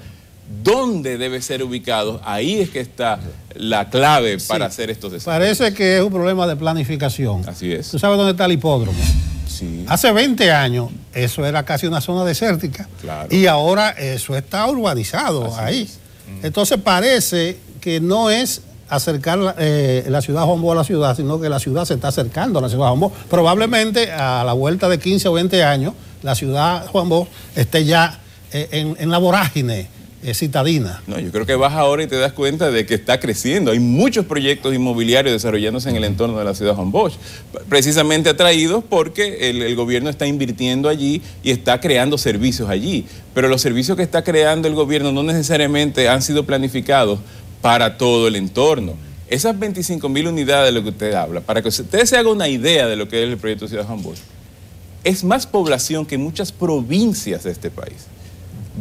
¿dónde debe ser ubicado? Ahí es que está la clave para hacer estos desarrollos. Parece que es un problema de planificación. Así es. ¿Tú sabes dónde está el hipódromo? Sí. Hace 20 años eso era casi una zona desértica, claro, y ahora eso está urbanizado. Así ahí es. Entonces parece que no es acercar la ciudad Juan Bosch a la ciudad, sino que la ciudad se está acercando a la ciudad Juan Bosch. Probablemente a la vuelta de 15 o 20 años la ciudad Juan Bosch esté ya en la vorágine citadina. No, yo creo que vas ahora y te das cuenta de que está creciendo. Hay muchos proyectos inmobiliarios desarrollándose en el entorno de la ciudad Juan Bosch, precisamente atraídos porque el gobierno está invirtiendo allí y está creando servicios allí. Pero los servicios que está creando el gobierno no necesariamente han sido planificados para todo el entorno. Esas 25.000 unidades de lo que usted habla, para que usted se haga una idea de lo que es el proyecto Ciudad Juan Bosch, es más población que muchas provincias de este país.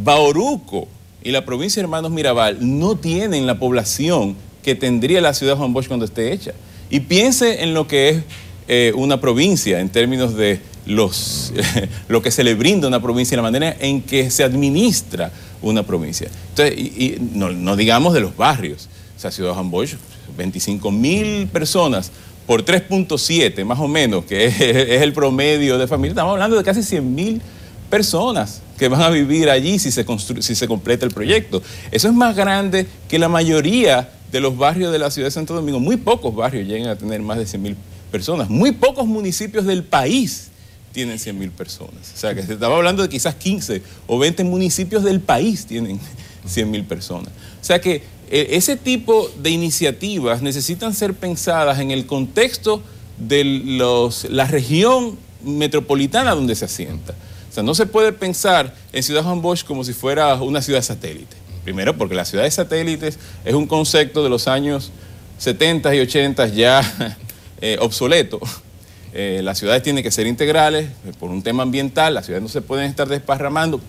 Bauruco y la provincia de Hermanos Mirabal no tienen la población que tendría la ciudad Juan Bosch cuando esté hecha. Y piense en lo que es una provincia, en términos de lo que se le brinda a una provincia y la manera en que se administra una provincia. Entonces, y no digamos de los barrios. O sea, Ciudad Juan Bosch, 25.000 personas por 3.7, más o menos, que es el promedio de familia. Estamos hablando de casi 100.000 personas que van a vivir allí si se completa el proyecto. Eso es más grande que la mayoría de los barrios de la ciudad de Santo Domingo. Muy pocos barrios llegan a tener más de 100.000 personas. Muy pocos municipios del país tienen 100.000 personas. O sea, que se estaba hablando de quizás 15 o 20 municipios del país tienen 100.000 personas. O sea que ese tipo de iniciativas necesitan ser pensadas en el contexto de la región metropolitana donde se asienta. O sea, no se puede pensar en Ciudad Juan Bosch como si fuera una ciudad satélite. Primero, porque las ciudades satélites es un concepto de los años 70 y 80 ya obsoleto. Las ciudades tienen que ser integrales por un tema ambiental, las ciudades no se pueden estar desparramando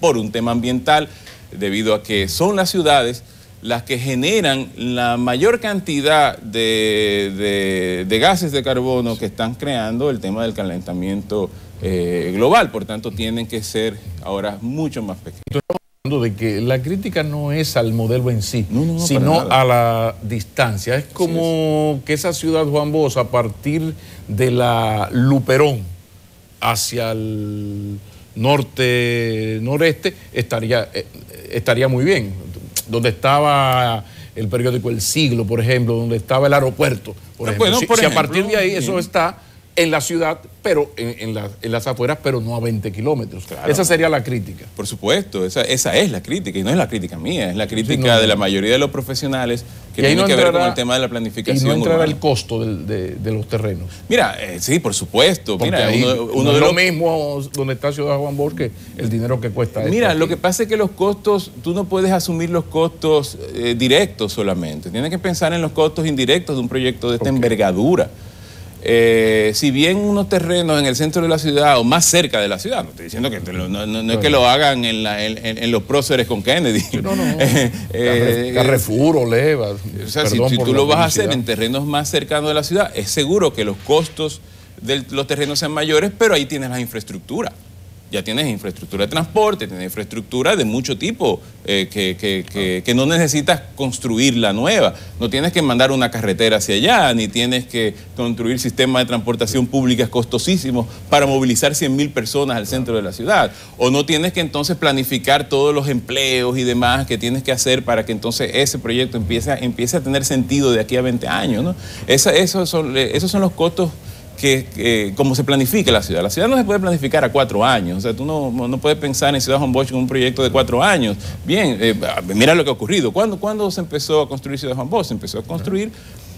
por un tema ambiental, debido a que son las ciudades las que generan la mayor cantidad de gases de carbono que están creando el tema del calentamiento global. Por tanto, tienen que ser ahora mucho más pequeños. Estamos hablando de que la crítica no es al modelo en sí, No, sino a la distancia. Es como que esa ciudad Juan Bosch, a partir de la Luperón hacia el noreste, estaría muy bien. Donde estaba el periódico El Siglo, por ejemplo, donde estaba el aeropuerto, por ejemplo. Bueno, si a partir de ahí eso está en la ciudad, pero en las afueras, pero no a 20 kilómetros. Claro. Esa sería la crítica. Por supuesto, esa es la crítica, y no es la crítica mía, es la crítica de la mayoría de los profesionales que tienen que ver con el tema de la planificación. Y no entrará urbana. el costo de los terrenos. Mira, sí, por supuesto. Porque Mira, ahí uno de lo los mismo donde está Ciudad Juan Bosch que el dinero que cuesta. Mira, lo que pasa es que los costos, tú no puedes asumir los costos directos solamente. Tienes que pensar en los costos indirectos de un proyecto de esta envergadura. Si bien unos terrenos en el centro de la ciudad o más cerca de la ciudad, no estoy diciendo que no es que lo hagan en los próceres con Kennedy. Carrefour, Oleva. O sea, si tú lo vas a hacer en terrenos más cercanos de la ciudad, es seguro que los costos de los terrenos sean mayores, pero ahí tienes la infraestructura. Ya tienes infraestructura de transporte, tienes infraestructura de mucho tipo que no necesitas construir la nueva. No tienes que mandar una carretera hacia allá, ni tienes que construir sistemas de transportación públicas costosísimos para movilizar 100.000 personas al centro de la ciudad. O no tienes que entonces planificar todos los empleos y demás que tienes que hacer para que entonces ese proyecto empiece a tener sentido de aquí a 20 años, ¿no? Esos son los costos como se planifica la ciudad. La ciudad no se puede planificar a 4 años. O sea, tú no puedes pensar en Ciudad Juan Bosch en un proyecto de 4 años. Bien, mira lo que ha ocurrido. ¿Cuándo se empezó a construir Ciudad Juan Bosch? Se empezó a construir,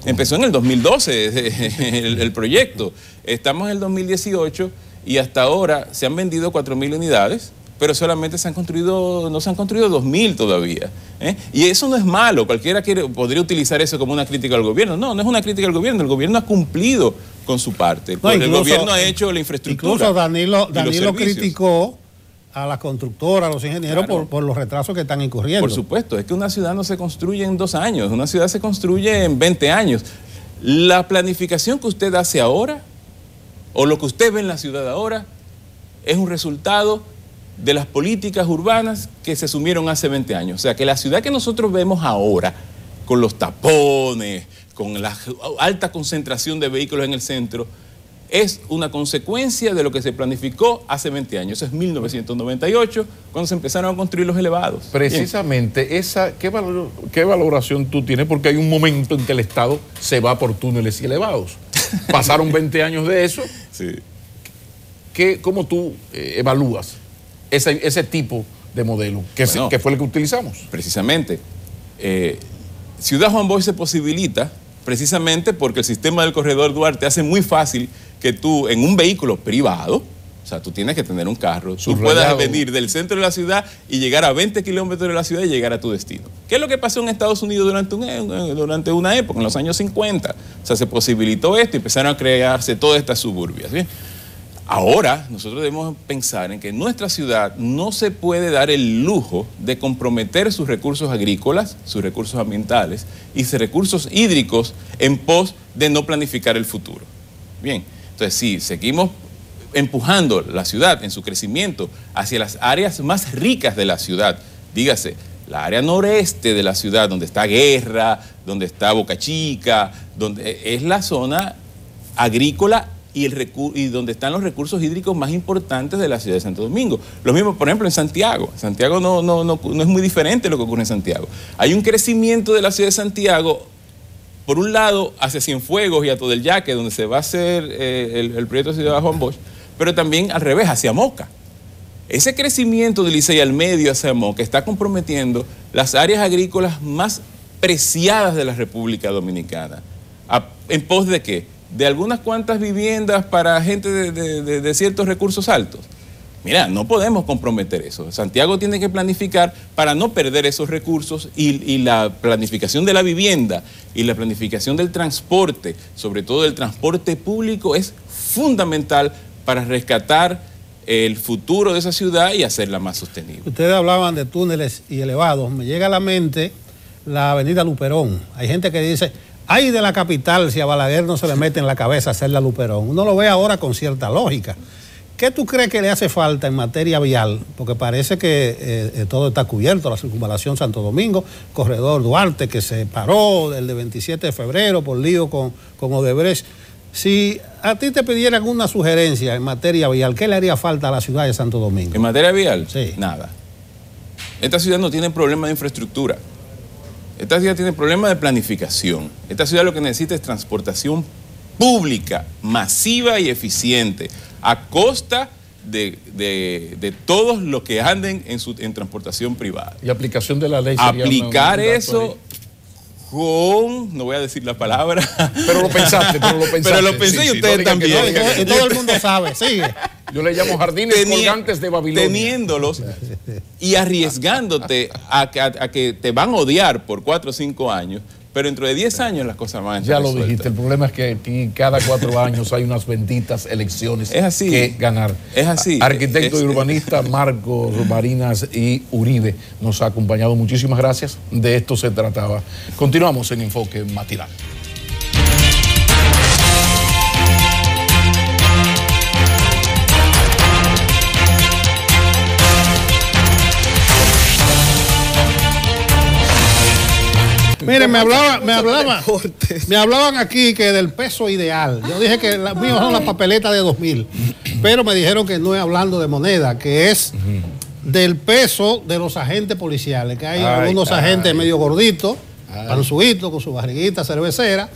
empezó en el 2012 el proyecto. Estamos en el 2018 y hasta ahora se han vendido 4.000 unidades, pero solamente no se han construido 2.000 todavía. Y eso no es malo. Cualquiera podría utilizar eso como una crítica al gobierno. No es una crítica al gobierno. El gobierno ha cumplido con su parte. El gobierno ha hecho la infraestructura. Incluso Danilo criticó a las constructoras, a los ingenieros, claro, por los retrasos que están incurriendo. Por supuesto, es que una ciudad no se construye en 2 años, una ciudad se construye en 20 años. La planificación que usted hace ahora, o lo que usted ve en la ciudad ahora, es un resultado de las políticas urbanas que se asumieron hace 20 años. O sea, que la ciudad que nosotros vemos ahora, con los tapones, con la alta concentración de vehículos en el centro, es una consecuencia de lo que se planificó hace 20 años. Eso es 1998, cuando se empezaron a construir los elevados. Precisamente, ¿qué valoración tú tienes? Porque hay un momento en que el Estado se va por túneles y elevados. Pasaron 20 años de eso. Sí. ¿Cómo tú evalúas ese tipo de modelo que fue el que utilizamos? Precisamente. Ciudad Juan Bosch se posibilita precisamente porque el sistema del Corredor Duarte hace muy fácil que tú, en un vehículo privado, o sea, tú tienes que tener un carro, tú puedas venir del centro de la ciudad y llegar a 20 kilómetros de la ciudad y llegar a tu destino. ¿Qué es lo que pasó en Estados Unidos durante una época, en los años 50? O sea, se posibilitó esto y empezaron a crearse todas estas suburbias, ¿bien? Ahora, nosotros debemos pensar en que nuestra ciudad no se puede dar el lujo de comprometer sus recursos agrícolas, sus recursos ambientales y sus recursos hídricos en pos de no planificar el futuro. Bien, entonces si seguimos empujando la ciudad en su crecimiento hacia las áreas más ricas de la ciudad, dígase, la área noreste de la ciudad, donde está Guerra, donde está Boca Chica, donde es la zona agrícola y donde están los recursos hídricos más importantes de la ciudad de Santo Domingo. Lo mismo, por ejemplo, en Santiago. Santiago no es muy diferente lo que ocurre en Santiago. Hay un crecimiento de la ciudad de Santiago, por un lado, hacia Cienfuegos y a Todo el Yaque, donde se va a hacer el proyecto de Ciudad Juan Bosch, pero también al revés, hacia Moca. Ese crecimiento de Licey al medio hacia Moca está comprometiendo las áreas agrícolas más preciadas de la República Dominicana. ¿En pos de qué? De algunas cuantas viviendas para gente de ciertos recursos altos. Mira, no podemos comprometer eso. Santiago tiene que planificar para no perder esos recursos y la planificación de la vivienda y la planificación del transporte, sobre todo el transporte público, es fundamental para rescatar el futuro de esa ciudad y hacerla más sostenible. Ustedes hablaban de túneles y elevados. Me llega a la mente la avenida Luperón. Hay gente que dice, ay de la capital si a Balaguer no se le mete en la cabeza hacer la Luperón. Uno lo ve ahora con cierta lógica. ¿Qué tú crees que le hace falta en materia vial? Porque parece que todo está cubierto, la circunvalación Santo Domingo, corredor Duarte, que se paró el de 27 de febrero por lío con Odebrecht. Si a ti te pidieran una sugerencia en materia vial, ¿qué le haría falta a la ciudad de Santo Domingo? ¿En materia vial? Sí. Nada. Esta ciudad no tiene problema de infraestructura. Esta ciudad tiene problema de planificación. Esta ciudad lo que necesita es transportación pública, masiva y eficiente, a costa de todos los que anden en transportación privada. Y aplicación de la ley sería aplicar eso con, no voy a decir la palabra. Pero lo pensaste, Pero lo pensé y ustedes también. Y todo el mundo sabe, sigue. Yo le llamo jardines colgantes de Babilonia. Teniéndolos y arriesgándote a que te van a odiar por 4 o 5 años, pero dentro de 10 años las cosas van a estar Ya lo resueltas. dijiste, el problema es que aquí cada 4 años hay unas benditas elecciones que ganar. Es así. Arquitecto y urbanista Marcos Marinas y Uribe nos ha acompañado. Muchísimas gracias. De esto se trataba. Continuamos en Enfoque Matinal. Miren, me hablaban aquí que del peso ideal. Yo dije que las mías son las papeletas de 2000, pero me dijeron que no es hablando de moneda, que es del peso de los agentes policiales, que hay algunos agentes medio gorditos, panzuitos, con su barriguita cervecera,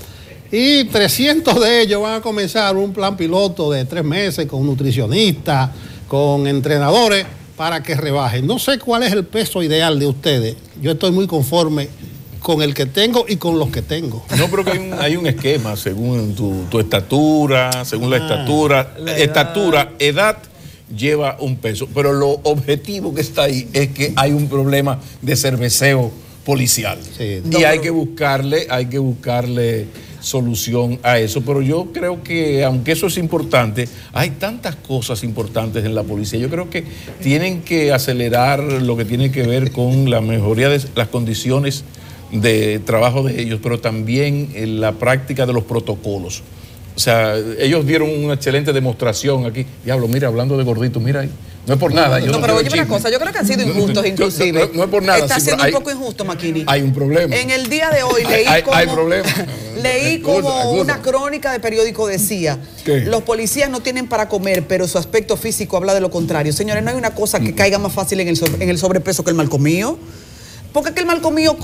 y 300 de ellos van a comenzar un plan piloto de 3 meses con nutricionistas, con entrenadores, para que rebajen. No sé cuál es el peso ideal de ustedes. Yo estoy muy conforme con el que tengo y con los que tengo. No, pero que hay un esquema según tu estatura, según la estatura, edad lleva un peso. Pero lo objetivo que está ahí es que hay un problema de cerveceo policial. Sí. Y hay que buscarle solución a eso. Pero yo creo que, aunque eso es importante, hay tantas cosas importantes en la policía. Yo creo que tienen que acelerar lo que tiene que ver con la mejoría de las condiciones de trabajo de ellos, pero también en la práctica de los protocolos. O sea, ellos dieron una excelente demostración aquí. Diablo, mira, hablando de gorditos, mira ahí. No es por nada. No, pero oye una cosa, yo creo que han sido injustos inclusive. No es por nada. Está siendo un poco injusto, Makini. Hay un problema. En el día de hoy leí como una crónica de periódico decía, los policías no tienen para comer, pero su aspecto físico habla de lo contrario. Señores, no hay una cosa que caiga más fácil en el sobrepeso que el mal comido. Porque es que el mal comido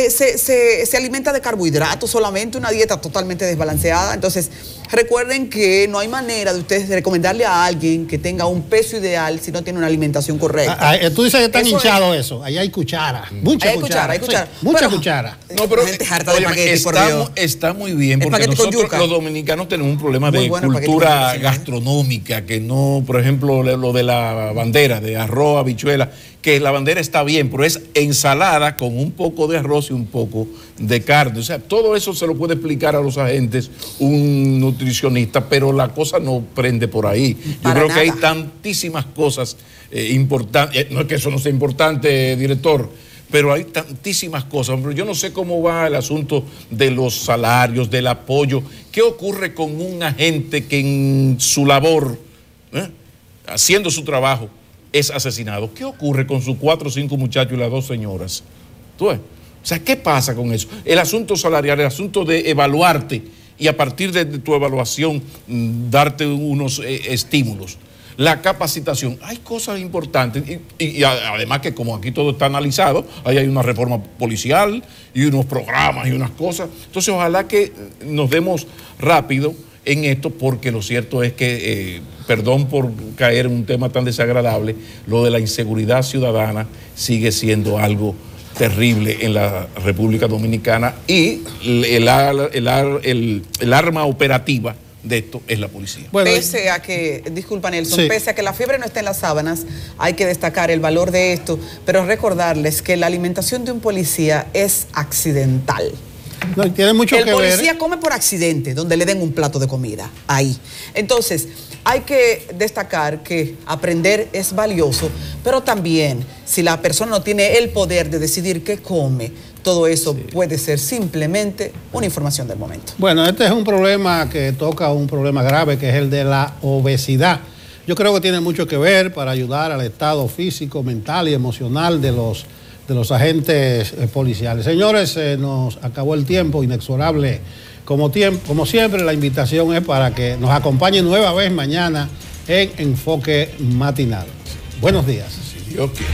se alimenta de carbohidratos solamente, una dieta totalmente desbalanceada. Entonces, recuerden que no hay manera de ustedes recomendarle a alguien que tenga un peso ideal si no tiene una alimentación correcta. Tú dices que están hinchados eso. Ahí hay cuchara. Mucha cuchara. Hay cuchara. Sí, mucha cuchara. No, pero gente harta de espagueti, por Dios. Está muy bien, porque nosotros los dominicanos tenemos un problema de cultura gastronómica, que no, por ejemplo, lo de la bandera, de arroz, habichuela, que la bandera está bien, pero es ensalada con un poco de arroz y un poco de carne. O sea, todo eso se lo puede explicar a los agentes un nutricionista, pero la cosa no prende por ahí. Yo creo que hay tantísimas cosas importantes, no es que eso no sea importante, director, pero hay tantísimas cosas. Yo no sé cómo va el asunto de los salarios, del apoyo. ¿Qué ocurre con un agente que en su labor, haciendo su trabajo, es asesinado? ¿Qué ocurre con sus 4 o 5 muchachos y las 2 señoras? ¿Tú ves? O sea, ¿qué pasa con eso? El asunto salarial, el asunto de evaluarte y a partir de tu evaluación darte unos estímulos. La capacitación, hay cosas importantes y además que como aquí todo está analizado, ahí hay una reforma policial y unos programas y unas cosas. Entonces ojalá que nos demos rápido en esto, porque lo cierto es que, perdón por caer en un tema tan desagradable, lo de la inseguridad ciudadana sigue siendo algo terrible en la República Dominicana y el arma operativa de esto es la policía. Bueno, pese a que, disculpa Nelson, sí, pese a que la fiebre no esté en las sábanas, hay que destacar el valor de esto, pero recordarles que la alimentación de un policía es accidental. No, tiene mucho que ver. El policía come por accidente, donde le den un plato de comida, ahí. Entonces, hay que destacar que aprender es valioso, pero también, si la persona no tiene el poder de decidir qué come, todo eso puede ser simplemente una información del momento. Bueno, este es un problema que toca un problema grave, que es el de la obesidad. Yo creo que tiene mucho que ver para ayudar al estado físico, mental y emocional de los agentes policiales. Señores, nos acabó el tiempo, inexorable como siempre. La invitación es para que nos acompañen nueva vez mañana en Enfoque Matinal. Buenos días. Si Dios quiere.